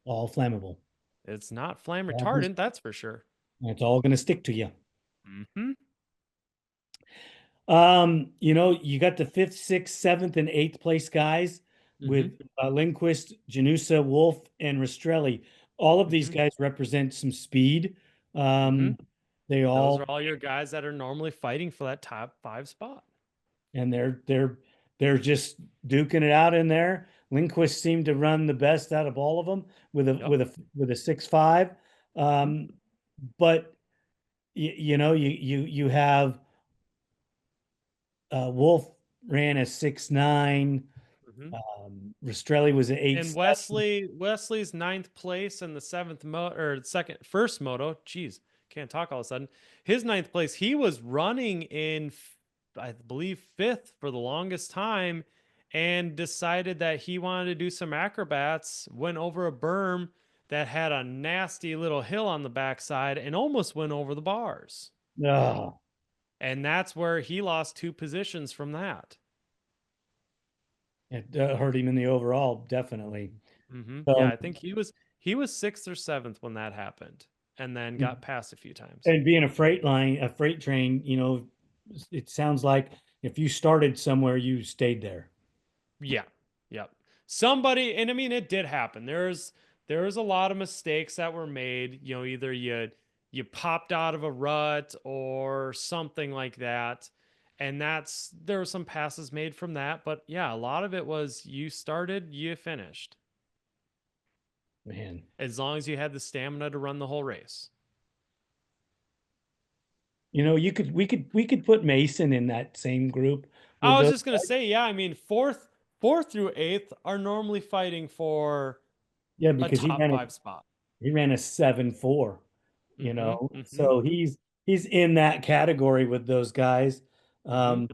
[SPEAKER 1] All flammable.
[SPEAKER 2] It's not flame
[SPEAKER 1] All gonna-
[SPEAKER 2] retardant, that's for sure.
[SPEAKER 1] It's all going to stick to you.
[SPEAKER 2] Mm-hmm.
[SPEAKER 1] You got the fifth, sixth, seventh, and eighth place guys
[SPEAKER 2] Mm-hmm.
[SPEAKER 1] with Lindquist, Janusa, Wolf, and Rastrelli. All of these
[SPEAKER 2] Mm-hmm.
[SPEAKER 1] guys represent some speed.
[SPEAKER 2] Mm-hmm.
[SPEAKER 1] They
[SPEAKER 2] Those are
[SPEAKER 1] all
[SPEAKER 2] all your guys that are normally fighting for that top 5 spot.
[SPEAKER 1] and they're just duking it out in there. Lindquist seemed to run the best out of all of them with a
[SPEAKER 2] Yep.
[SPEAKER 1] with a 6.5.
[SPEAKER 2] Mm-hmm.
[SPEAKER 1] Um, but you have Wolf ran a 6.9.
[SPEAKER 2] Mm-hmm.
[SPEAKER 1] Rastrelli was an 8.
[SPEAKER 2] And Wesley's ninth place in the seventh or second first moto. Jeez, can't talk all of a sudden. His ninth place, he was running in, I believe, fifth for the longest time, and decided that he wanted to do some acrobats. Went over a berm that had a nasty little hill on the backside and almost went over the bars.
[SPEAKER 1] Oh,
[SPEAKER 2] And that's where he lost 2 positions from that.
[SPEAKER 1] it hurt him in the overall, definitely.
[SPEAKER 2] Yeah,
[SPEAKER 1] So,
[SPEAKER 2] I think he was sixth or seventh when that happened, and then got passed a few times.
[SPEAKER 1] and being a freight train, it sounds like if you started somewhere, you stayed there.
[SPEAKER 2] Yeah, yep. Somebody, and I mean, it did happen. There's a lot of mistakes that were made. Either you popped out of a rut or something like that, and there were some passes made from that. But yeah, a lot of it was you started, you finished,
[SPEAKER 1] Man,
[SPEAKER 2] as long as you had the stamina to run the whole race.
[SPEAKER 1] we could put Mason in that same group with
[SPEAKER 2] I was
[SPEAKER 1] those
[SPEAKER 2] just gonna
[SPEAKER 1] guys.
[SPEAKER 2] say, yeah, I mean, fourth through eighth are normally fighting for
[SPEAKER 1] Yeah,
[SPEAKER 2] a
[SPEAKER 1] because
[SPEAKER 2] top five spot.
[SPEAKER 1] he ran a 7.4,
[SPEAKER 2] Mm-hmm. Mm-hmm.
[SPEAKER 1] so he's in that category with those guys.
[SPEAKER 2] Mm-hmm.
[SPEAKER 1] Um,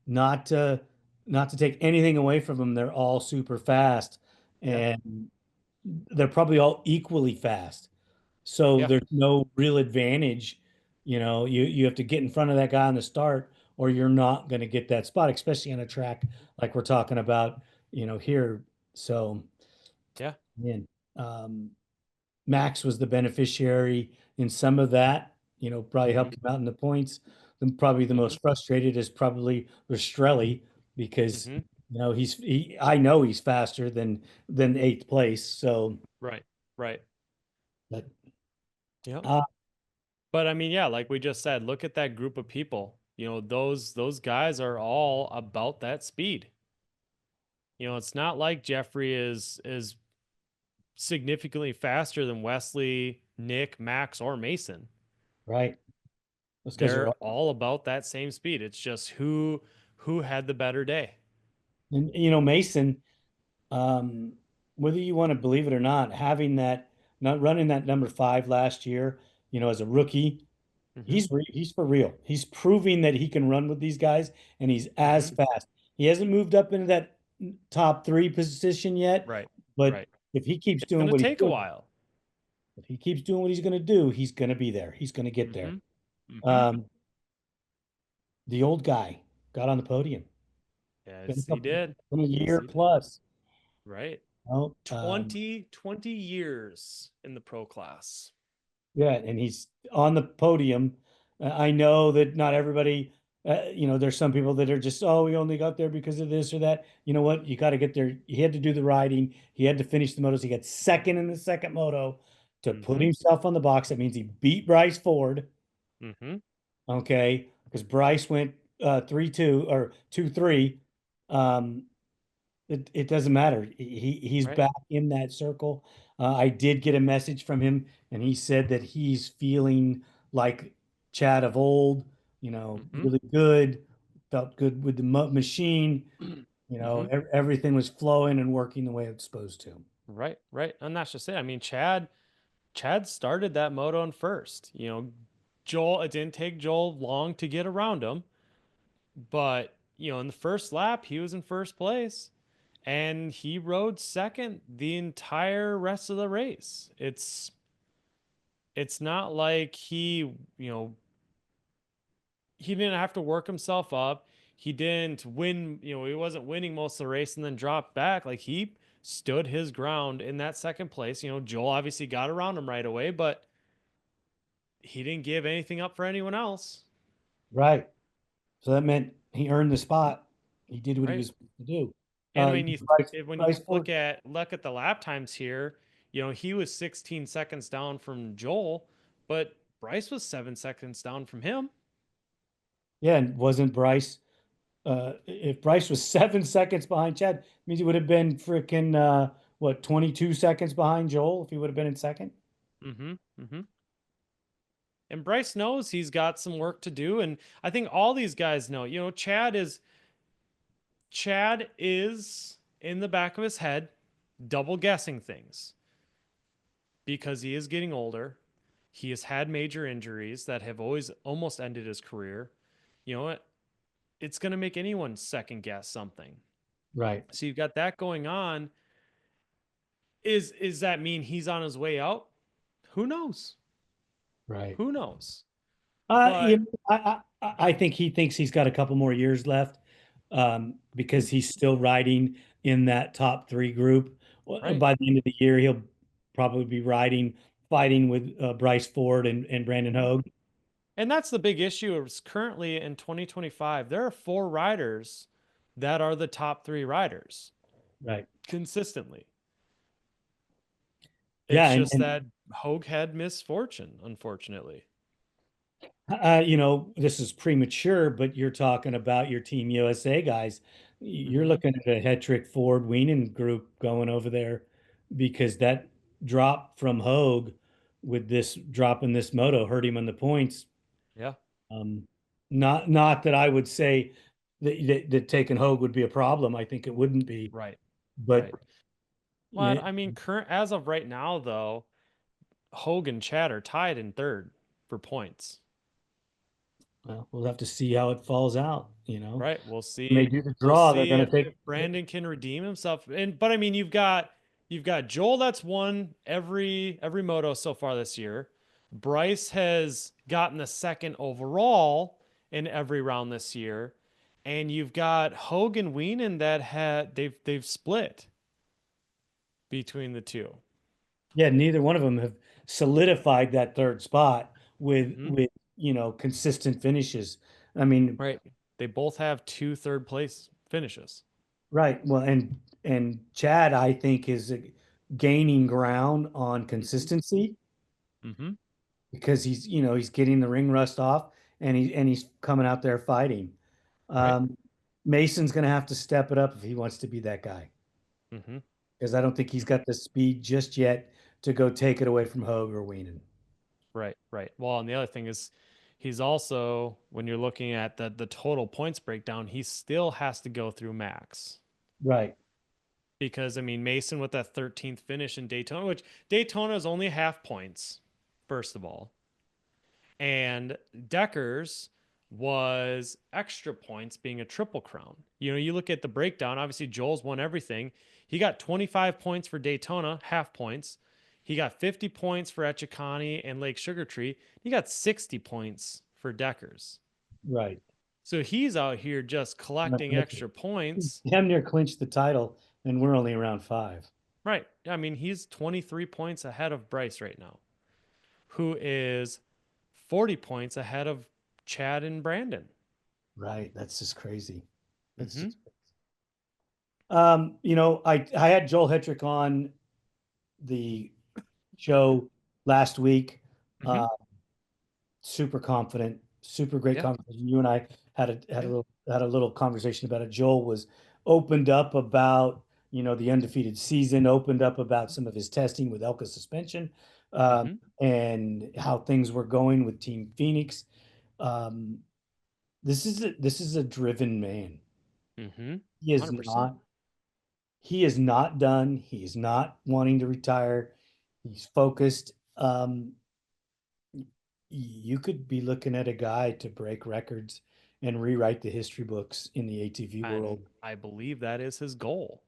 [SPEAKER 1] not to not to take anything away from them, they're all super fast,
[SPEAKER 2] Yeah.
[SPEAKER 1] and they're probably all equally fast. So
[SPEAKER 2] Yeah.
[SPEAKER 1] there's no real advantage. You have to get in front of that guy on the start, or you're not going to get that spot, especially on a track like we're talking about, here. So,
[SPEAKER 2] Yeah.
[SPEAKER 1] man, um, Max was the beneficiary in some of that, probably
[SPEAKER 2] Mm-hmm.
[SPEAKER 1] helped him out in the points. Then probably the
[SPEAKER 2] Mm-hmm.
[SPEAKER 1] most frustrated is probably Rastrelli because
[SPEAKER 2] Mm-hmm.
[SPEAKER 1] I know he's faster than eighth place. So,
[SPEAKER 2] Right. Right.
[SPEAKER 1] but
[SPEAKER 2] Yep.
[SPEAKER 1] uh,
[SPEAKER 2] But I mean, yeah, like we just said, look at that group of people. Those guys are all about that speed. It's not like Jeffrey is significantly faster than Wesley, Nick, Max, or Mason.
[SPEAKER 1] right, those guys are
[SPEAKER 2] They're
[SPEAKER 1] all.
[SPEAKER 2] all about that same speed. It's just who had the better day.
[SPEAKER 1] And Mason, um, whether you want to believe it or not, having that, not running that number five last year, as a rookie,
[SPEAKER 2] Mm-hmm.
[SPEAKER 1] he's for real. He's proving that he can run with these guys, and he's as
[SPEAKER 2] Mm-hmm.
[SPEAKER 1] fast. He hasn't moved up into that top three position yet,
[SPEAKER 2] Right.
[SPEAKER 1] but
[SPEAKER 2] Right.
[SPEAKER 1] if he keeps
[SPEAKER 2] It's
[SPEAKER 1] doing
[SPEAKER 2] gonna
[SPEAKER 1] what he's
[SPEAKER 2] take a
[SPEAKER 1] doing,
[SPEAKER 2] while.
[SPEAKER 1] he's going to do, he's going to be there. He's going to get there.
[SPEAKER 2] Mm-hmm. Mm-hmm.
[SPEAKER 1] Um, the old guy got on the podium. Been a
[SPEAKER 2] Yes, he
[SPEAKER 1] couple,
[SPEAKER 2] did.
[SPEAKER 1] been a
[SPEAKER 2] Yes,
[SPEAKER 1] year
[SPEAKER 2] he did.
[SPEAKER 1] plus.
[SPEAKER 2] Right.
[SPEAKER 1] Oh,
[SPEAKER 2] 20 years in the pro class.
[SPEAKER 1] yeah, and he's on the podium. I know that not everybody, there's some people that are just, oh, he only got there because of this or that. You know what? You got to get there. He had to do the riding. He had to finish the motos. He got second in the second moto to put
[SPEAKER 2] Mm-hmm.
[SPEAKER 1] himself on the box. That means he beat Bryce Ford.
[SPEAKER 2] Mm-hmm.
[SPEAKER 1] Okay, because Bryce went 3-2 or 2-3. Um, it doesn't matter. He's
[SPEAKER 2] Right.
[SPEAKER 1] back in that circle. I did get a message from him, and he said that he's feeling like Chad of old.
[SPEAKER 2] Mm-hmm.
[SPEAKER 1] Really good. Felt good with the machine.
[SPEAKER 2] Mm-hmm.
[SPEAKER 1] Everything was flowing and working the way it's supposed to.
[SPEAKER 2] Right. Right. And that's just it. I mean, Chad started that moto in first. Joel, it didn't take Joel long to get around him, but in the first lap, he was in first place and he rode second the entire rest of the race. It's not like he didn't have to work himself up. He didn't win, he wasn't winning most of the race and then dropped back. Like he stood his ground in that second place. Joel obviously got around him right away, but he didn't give anything up for anyone else.
[SPEAKER 1] Right. So that meant he earned the spot. He did what he
[SPEAKER 2] Right.
[SPEAKER 1] was supposed to do.
[SPEAKER 2] And when you when you
[SPEAKER 1] Bryce Ford.
[SPEAKER 2] look at the lap times here, he was 16 seconds down from Joel, but Bryce was 7 seconds down from him.
[SPEAKER 1] Yeah, and wasn't Bryce if Bryce was 7 seconds behind Chad, means he would have been freaking what 22 seconds behind Joel if he would have been in second.
[SPEAKER 2] Mm-hmm. Mm-hmm. And Bryce knows he's got some work to do, and I think all these guys know. Chad is in the back of his head double guessing things because he is getting older. He has had major injuries that have always almost ended his career. You know what? It's going to make anyone second guess something.
[SPEAKER 1] Right,
[SPEAKER 2] So you've got that going on. Is that mean he's on his way out? Who knows?
[SPEAKER 1] right.
[SPEAKER 2] Who knows?
[SPEAKER 1] Uh,
[SPEAKER 2] But
[SPEAKER 1] you know, I think he thinks he's got a couple more years left because he's still riding in that top three group.
[SPEAKER 2] right.
[SPEAKER 1] By the end of the year, he'll probably be fighting with Bryce Ford and Brandon
[SPEAKER 2] Mhm.
[SPEAKER 1] Hogue.
[SPEAKER 2] And that's the big issue is currently in 2025, there are four riders that are the top three riders
[SPEAKER 1] Right.
[SPEAKER 2] consistently.
[SPEAKER 1] Yeah,
[SPEAKER 2] It's
[SPEAKER 1] and,
[SPEAKER 2] just
[SPEAKER 1] and
[SPEAKER 2] that Hogue had misfortune, unfortunately.
[SPEAKER 1] This is premature, but you're talking about your Team USA guys. You're
[SPEAKER 2] Hmm.
[SPEAKER 1] looking at a Hetrick Ford Wienen group going over there because that drop from Hogue with this dropping this moto hurt him on the points.
[SPEAKER 2] Yeah.
[SPEAKER 1] Um, not that I would say that taking Hogue would be a problem. I think it wouldn't be,
[SPEAKER 2] Right.
[SPEAKER 1] but
[SPEAKER 2] Right. Well,
[SPEAKER 1] yeah,
[SPEAKER 2] I mean, current as of right now, though, Hogue and Chad are tied in third for points.
[SPEAKER 1] well, we'll have to see how it falls out.
[SPEAKER 2] Right.
[SPEAKER 1] When they do the
[SPEAKER 2] We'll
[SPEAKER 1] draw, they're
[SPEAKER 2] see
[SPEAKER 1] going to
[SPEAKER 2] if
[SPEAKER 1] take.
[SPEAKER 2] Brandon can redeem himself. And but I mean, you've got Joel that's won every moto so far this year. Bryce has gotten the second overall in every round this year. And you've got Hogan Weenan that had they've split between the two.
[SPEAKER 1] Yeah, neither one of them have solidified that third spot with
[SPEAKER 2] Hmm.
[SPEAKER 1] with consistent finishes. I mean,
[SPEAKER 2] Right. They both have two third place finishes.
[SPEAKER 1] right. Well, and Chad, I think, is gaining ground on
[SPEAKER 2] Hmm.
[SPEAKER 1] consistency
[SPEAKER 2] Hmm.
[SPEAKER 1] because he's getting the ring rust off and he's coming out there fighting.
[SPEAKER 2] Right.
[SPEAKER 1] Um, Mason's going to have to step it up if he wants to be that guy
[SPEAKER 2] Hmm.
[SPEAKER 1] because I don't think he's got the speed just yet to go take it away from Hogue or Weenan.
[SPEAKER 2] Right, right. Well, and the other thing is he's also, when you're looking at the total points breakdown, he still has to go through Max.
[SPEAKER 1] Right,
[SPEAKER 2] Because I mean Mason with that 13th finish in Daytona, which Daytona is only half points, first of all. And Decker's was extra points being a triple crown. You look at the breakdown, obviously Joel's won everything. He got 25 points for Daytona, half points. He got 50 points for Etchicani and Lake Sugar Tree. He got 60 points for Decker's.
[SPEAKER 1] right.
[SPEAKER 2] So he's out here just collecting extra points.
[SPEAKER 1] Damn near clinched the title, and we're only around five.
[SPEAKER 2] Right. I mean, he's 23 points ahead of Bryce right now, who is 40 points ahead of Chad and Brandon.
[SPEAKER 1] Right. That's just crazy. That's
[SPEAKER 2] Mm-hmm.
[SPEAKER 1] just I had Joel Hetrick on the show last week.
[SPEAKER 2] Mm-hmm.
[SPEAKER 1] Super confident, super great
[SPEAKER 2] Yeah.
[SPEAKER 1] conversation. You and I
[SPEAKER 2] Yeah.
[SPEAKER 1] had a little conversation about it. Joel was opened up about the undefeated season, opened up about some of his testing with Elka suspension, um,
[SPEAKER 2] Mm-hmm.
[SPEAKER 1] and how things were going with Team Phoenix. Um, this is a driven man.
[SPEAKER 2] Mm-hmm.
[SPEAKER 1] He is
[SPEAKER 2] 100%.
[SPEAKER 1] not he is not done. He's not wanting to retire. He's focused. You could be looking at a guy to break records and rewrite the history books in the ATV
[SPEAKER 2] And
[SPEAKER 1] world.
[SPEAKER 2] I believe that is his goal.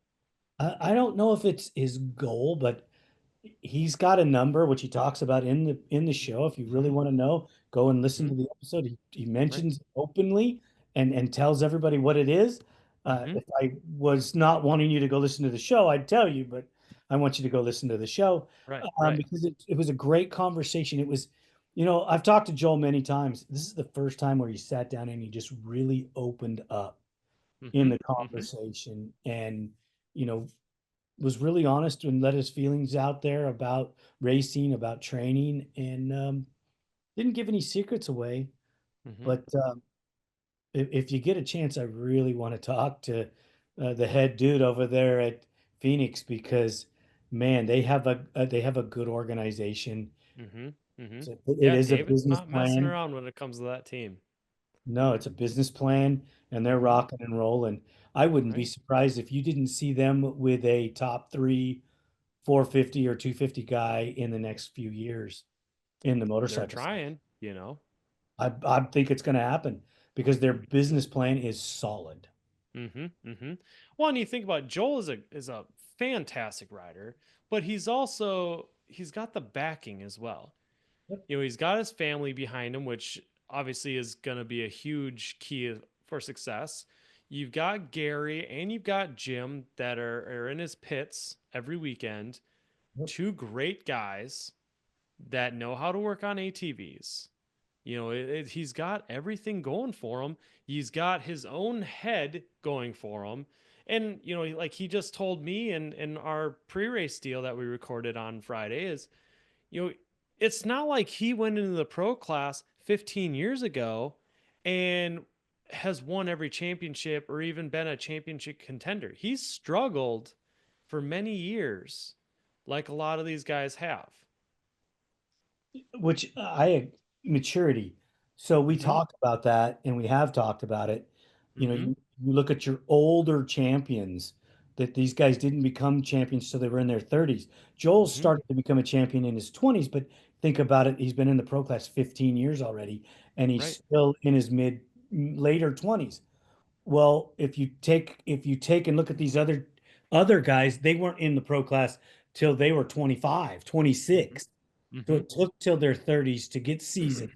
[SPEAKER 1] I don't know if it's his goal, but he's got a number which he talks about in the show. If you really
[SPEAKER 2] Mm-hmm.
[SPEAKER 1] want to know, go and listen
[SPEAKER 2] Mm-hmm.
[SPEAKER 1] to the episode. He
[SPEAKER 2] Right.
[SPEAKER 1] mentions openly and tells everybody what it is.
[SPEAKER 2] Mm-hmm.
[SPEAKER 1] If I was not wanting you to go listen to the show, I'd tell you, but I want you to go listen to the show
[SPEAKER 2] Right. Right.
[SPEAKER 1] because it was a great conversation. It was, I've talked to Joel many times. This is the first time where he sat down and he just really opened up in
[SPEAKER 2] Mm-hmm.
[SPEAKER 1] the
[SPEAKER 2] Mm-hmm.
[SPEAKER 1] conversation and you know was really honest and let his feelings out there about racing, about training, and didn't give any secrets away.
[SPEAKER 2] Mm-hmm.
[SPEAKER 1] But if you get a chance, I really want to talk to the head dude over there at Phoenix because, man, they have a good organization.
[SPEAKER 2] Mm-hmm. Mm-hmm.
[SPEAKER 1] It
[SPEAKER 2] Yeah,
[SPEAKER 1] is a
[SPEAKER 2] David's
[SPEAKER 1] business
[SPEAKER 2] not messing
[SPEAKER 1] plan.
[SPEAKER 2] around when it comes to that team.
[SPEAKER 1] No, it's a business plan, and they're
[SPEAKER 2] Mm-hmm.
[SPEAKER 1] rocking and rolling. I wouldn't be
[SPEAKER 2] Right.
[SPEAKER 1] surprised if you didn't see them with a top three 450 or 250 guy in the next few years in the
[SPEAKER 2] They're
[SPEAKER 1] motorcycle side.
[SPEAKER 2] trying.
[SPEAKER 1] I think it's going to happen because their business plan is solid.
[SPEAKER 2] Mm-hmm. Mm-hmm. Well, and you think about it, Joel is a fantastic rider, but he's got the backing as well.
[SPEAKER 1] Yep,
[SPEAKER 2] He's got his family behind him, which obviously is going to be a huge key for success. You've got Gary and you've got Jim that are in his pits every weekend.
[SPEAKER 1] yep,
[SPEAKER 2] Two great guys that know how to work on ATVs. He's got everything going for him. He's got his own head going for him. And, like he just told me in our pre race deal that we recorded on Friday is, you know, it's not like he went into the pro class 15 years ago and has won every championship or even been a championship contender. He's struggled for many years, like a lot of these guys have.
[SPEAKER 1] which I maturity. So we
[SPEAKER 2] Mm-hmm.
[SPEAKER 1] talked about that and we have talked about it. You know,
[SPEAKER 2] Mm-hmm.
[SPEAKER 1] you look at your older champions that these guys didn't become champions till they were in their 30s. Joel
[SPEAKER 2] Mm-hmm.
[SPEAKER 1] started to become a champion in his 20s, but think about it, he's been in the pro class 15 years already and he's
[SPEAKER 2] Right.
[SPEAKER 1] still in his mid later 20s. Well, if you take and look at these other guys, they weren't in the pro class till they were 25,
[SPEAKER 2] Mm-hmm.
[SPEAKER 1] 26. So
[SPEAKER 2] Mm-hmm.
[SPEAKER 1] it took till their 30s to get seasoned.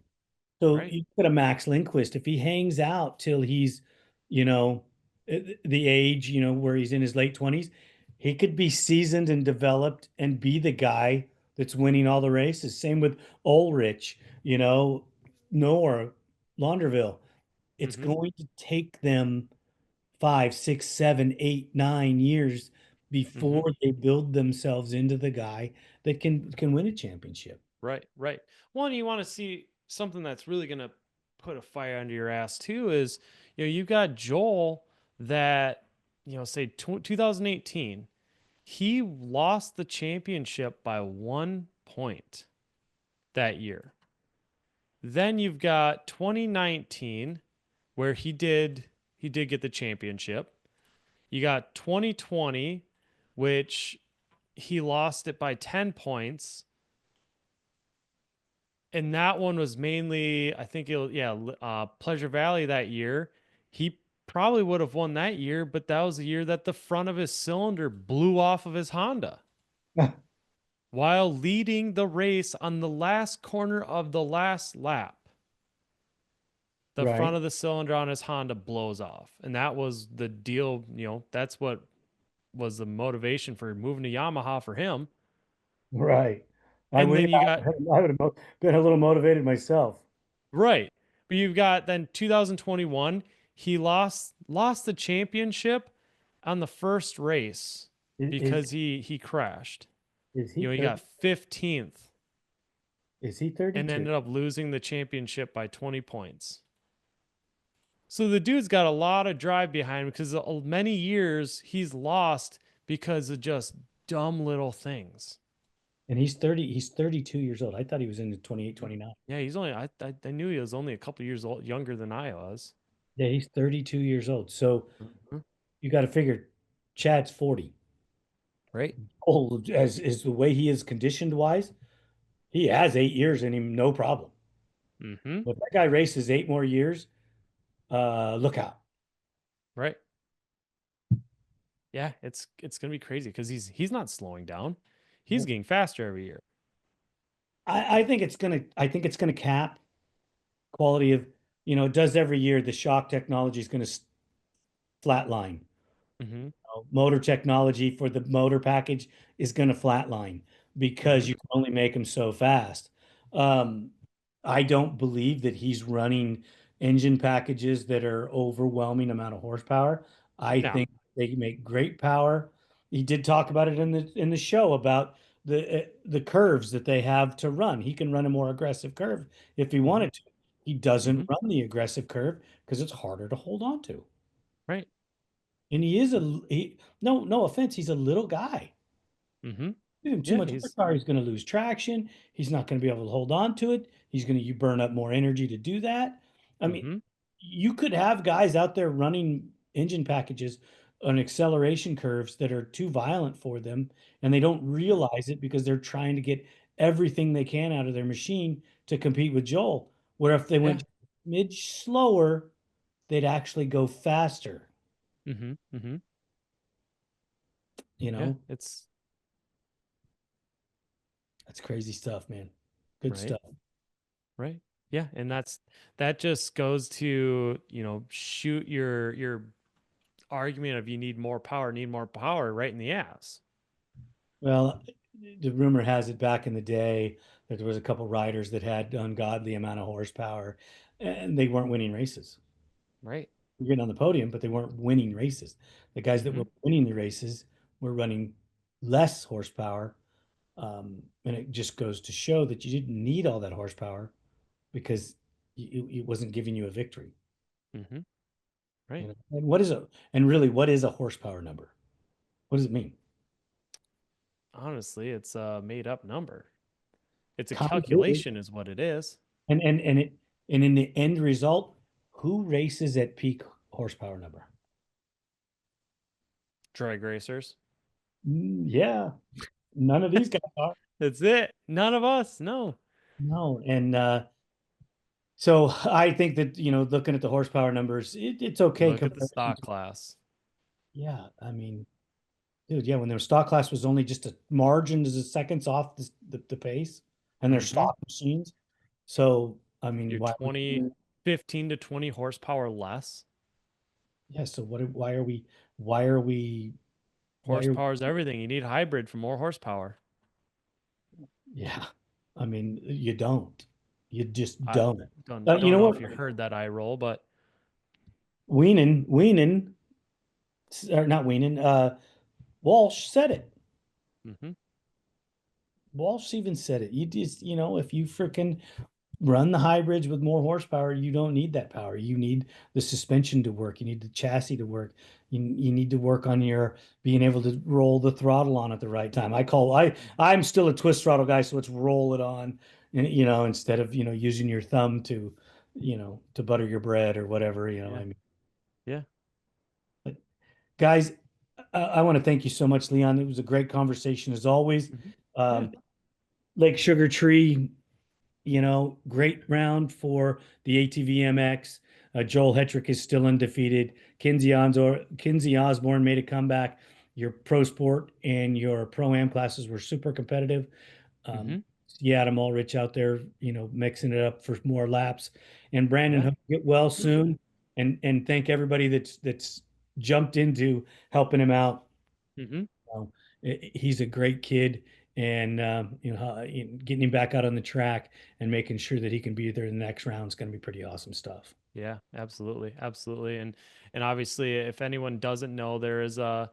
[SPEAKER 1] So
[SPEAKER 2] Right.
[SPEAKER 1] you put a Max Lindquist, if he hangs out till he's, you know, the age, where he's in his late 20s, he could be seasoned and developed and be the guy that's winning all the races. Same with Ulrich, Nor, Launderville. It's
[SPEAKER 2] Mm-hmm.
[SPEAKER 1] going to take them 5, 6, 7, 8, 9 years
[SPEAKER 2] Mm-hmm.
[SPEAKER 1] before they build themselves into the guy that can win a championship.
[SPEAKER 2] Right. Right. One, you want to see something that's really gonna put a fire under your ass too is, you've got Joel that, say 2018, he lost the championship by 1 point that year. Then you've got 2019 where he did get the championship. You got 2020 which he lost it by 10 points, and that one was mainly, I think Pleasure Valley that year. He probably would have won that year, but that was the year that the front of his cylinder blew off of his Honda while leading the race on the last corner of the last lap. The
[SPEAKER 1] Right,
[SPEAKER 2] front of the cylinder on his Honda blows off. And that was the deal. That's what was the motivation for moving to Yamaha for him.
[SPEAKER 1] right. I
[SPEAKER 2] And
[SPEAKER 1] would
[SPEAKER 2] then you got,
[SPEAKER 1] I would have been a little motivated myself.
[SPEAKER 2] right. But you've got then 2021, he lost the championship on the first race
[SPEAKER 1] Is
[SPEAKER 2] because he crashed.
[SPEAKER 1] is he
[SPEAKER 2] He got
[SPEAKER 1] 30?
[SPEAKER 2] 15th
[SPEAKER 1] Is he
[SPEAKER 2] and
[SPEAKER 1] 32?
[SPEAKER 2] ended up losing the championship by 20 points. So the dude's got a lot of drive behind him because many years he's lost because of just dumb little things.
[SPEAKER 1] And he's 30, he's 32 years old. I thought he was in the 28,
[SPEAKER 2] Mm.
[SPEAKER 1] 29.
[SPEAKER 2] Yeah, he's only I knew he was only a couple years younger than I was.
[SPEAKER 1] Yeah, he's 32 years old. So
[SPEAKER 2] Mhm.
[SPEAKER 1] you got to figure Chad's 40.
[SPEAKER 2] Right?
[SPEAKER 1] Old as is the way he is conditioned wise, he has 8 years in him, no problem.
[SPEAKER 2] Mm-hmm.
[SPEAKER 1] If that guy races 8 more years, look out.
[SPEAKER 2] Right. Yeah, it's gonna be crazy because he's not slowing down. He's getting faster every year.
[SPEAKER 1] I think it's gonna cap quality of, it does every year. The shock technology is going to flatline.
[SPEAKER 2] Mm-hmm.
[SPEAKER 1] Motor technology for the motor package is going to flatline because
[SPEAKER 2] Mm-hmm.
[SPEAKER 1] you can only make them so fast. Um, I don't believe that he's running engine packages that are overwhelming amount of horsepower. I
[SPEAKER 2] Now,
[SPEAKER 1] think they make great power. He did talk about it in the show about the curves that they have to run. He can run a more aggressive curve if he
[SPEAKER 2] mm-hmm.
[SPEAKER 1] wanted to. He doesn't
[SPEAKER 2] Mm-hmm.
[SPEAKER 1] run the aggressive curve because it's harder to hold on to.
[SPEAKER 2] Right.
[SPEAKER 1] And no offense, he's a little guy.
[SPEAKER 2] Mm-hmm.
[SPEAKER 1] Give him too
[SPEAKER 2] Yeah,
[SPEAKER 1] much
[SPEAKER 2] he's
[SPEAKER 1] horsepower, he's going to lose traction. He's not going to be able to hold on to it. He's going to you burn up more energy to do that. I mean,
[SPEAKER 2] mm-hmm.
[SPEAKER 1] you could have guys out there running engine packages on acceleration curves that are too violent for them, and they don't realize it because they're trying to get everything they can out of their machine to compete with Joel. Where if they
[SPEAKER 2] Yeah.
[SPEAKER 1] went midge slower, they'd actually go faster.
[SPEAKER 2] Mm-hmm. Mm-hmm.
[SPEAKER 1] You
[SPEAKER 2] Yeah,
[SPEAKER 1] know,
[SPEAKER 2] it's
[SPEAKER 1] that's crazy stuff, man. Good
[SPEAKER 2] right.
[SPEAKER 1] stuff.
[SPEAKER 2] Right. Yeah, and that just goes to, shoot your argument of you need more power right in the ass.
[SPEAKER 1] Well, the rumor has it back in the day that there was a couple riders that had ungodly amount of horsepower and they weren't winning races.
[SPEAKER 2] Right.
[SPEAKER 1] They're getting on the podium, but they weren't winning races. The guys that
[SPEAKER 2] Mm-hmm.
[SPEAKER 1] were winning the races were running less horsepower. And it just goes to show that you didn't need all that horsepower because it wasn't giving you a victory.
[SPEAKER 2] Mm-hmm. Right.
[SPEAKER 1] And really, what is a horsepower number? What does it mean?
[SPEAKER 2] Honestly, it's a made up number. It's a
[SPEAKER 1] Kind of is.
[SPEAKER 2] calculation, is what it is.
[SPEAKER 1] And in the end result, who races at peak horsepower number?
[SPEAKER 2] Drag racers.
[SPEAKER 1] Yeah, none of these guys are.
[SPEAKER 2] That's it. None of us. No.
[SPEAKER 1] No, and so I think that looking at the horsepower numbers, it's okay
[SPEAKER 2] Look at the
[SPEAKER 1] compared.
[SPEAKER 2] stock class.
[SPEAKER 1] Yeah, I mean, dude, yeah, when their stock class was only just a margin of seconds off the pace, and they're
[SPEAKER 2] Mm-hmm.
[SPEAKER 1] stock machines. So I mean,
[SPEAKER 2] You're
[SPEAKER 1] why?
[SPEAKER 2] 20, 15 to 20 horsepower less.
[SPEAKER 1] Yeah. So what? Why are we? Why are we? Why are?
[SPEAKER 2] Horsepower is everything. You need hybrid for more horsepower.
[SPEAKER 1] Yeah. I mean, you don't. You just
[SPEAKER 2] I
[SPEAKER 1] don't. You
[SPEAKER 2] don't
[SPEAKER 1] know
[SPEAKER 2] know
[SPEAKER 1] what?
[SPEAKER 2] if you heard that eye roll, but
[SPEAKER 1] Weenan, or not Weenan. Walsh said it.
[SPEAKER 2] hmm
[SPEAKER 1] Walsh even said it. You just, if you freaking run the hybrids with more horsepower, you don't need that power. You need the suspension to work. You need the chassis to work. You need to work on your being able to roll the throttle on at the right time. I'm still a twist throttle guy, so let's roll it on, and instead of using your thumb to butter your bread or whatever.
[SPEAKER 2] yeah,
[SPEAKER 1] I mean,
[SPEAKER 2] yeah,
[SPEAKER 1] but guys, I want to thank you so much, Leon. It was a great conversation as always.
[SPEAKER 2] yeah.
[SPEAKER 1] Um, Lake Sugar Tree, great round for the ATV-MX. Joel Hetrick is still undefeated. Kinsey Osborne made a comeback. Your pro sport and your pro am classes were super competitive.
[SPEAKER 2] hmm
[SPEAKER 1] Yeah, Adam Ulrich out there, mixing it up for more laps. And Brandon,
[SPEAKER 2] yeah.
[SPEAKER 1] hope you get well soon. And thank everybody that's jumped into helping him out.
[SPEAKER 2] hmm
[SPEAKER 1] He's a great kid, and getting him back out on the track and making sure that he can be there in the next round is going to be pretty awesome stuff.
[SPEAKER 2] Yeah, absolutely, absolutely, and obviously, if anyone doesn't know, there is a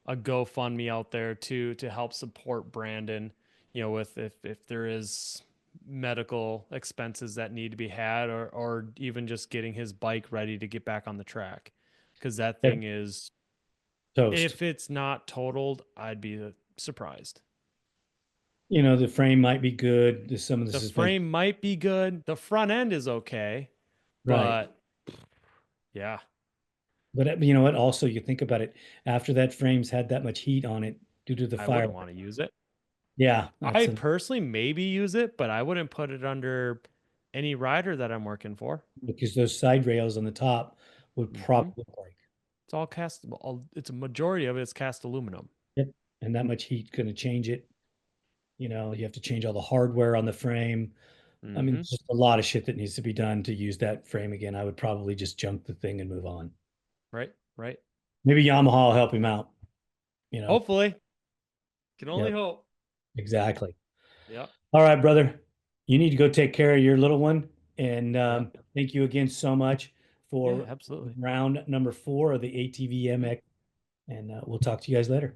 [SPEAKER 2] GoFundMe out there to help support Brandon. You know, with if there is medical expenses that need to be had, or even just getting his bike ready to get back on the track, because that
[SPEAKER 1] Yep.
[SPEAKER 2] thing is,
[SPEAKER 1] Toast.
[SPEAKER 2] if it's not totaled, I'd be surprised.
[SPEAKER 1] The frame might be good. Some of the
[SPEAKER 2] The
[SPEAKER 1] suspension,
[SPEAKER 2] frame might be good. The front end is okay,
[SPEAKER 1] right?
[SPEAKER 2] but yeah,
[SPEAKER 1] But you know what? Also, you think about it. After that frame's had that much heat on it due to the
[SPEAKER 2] I
[SPEAKER 1] fire.
[SPEAKER 2] wouldn't want to use it.
[SPEAKER 1] Yeah,
[SPEAKER 2] I personally maybe use it, but I wouldn't put it under any rider that I'm working for.
[SPEAKER 1] because those side rails on the top would
[SPEAKER 2] hmm
[SPEAKER 1] probably break.
[SPEAKER 2] It's all cast. It's a majority of it's cast aluminum.
[SPEAKER 1] Yep. And that much heat going to change it. You have to change all the hardware on the frame. I mean,
[SPEAKER 2] hmm
[SPEAKER 1] just a lot of shit that needs to be done to use that frame again. I would probably just junk the thing and move on.
[SPEAKER 2] Right, right.
[SPEAKER 1] Maybe Yamaha will help him out. You know.
[SPEAKER 2] Hopefully, can only
[SPEAKER 1] Yep.
[SPEAKER 2] hope.
[SPEAKER 1] Exactly.
[SPEAKER 2] Yep,
[SPEAKER 1] All right, brother. You need to go take care of your little one. And
[SPEAKER 2] yep.
[SPEAKER 1] thank you again so much
[SPEAKER 2] Yeah,
[SPEAKER 1] for
[SPEAKER 2] absolutely.
[SPEAKER 1] round number 4 of the ATV
[SPEAKER 2] Yeah.
[SPEAKER 1] MX. And we'll talk to you guys later.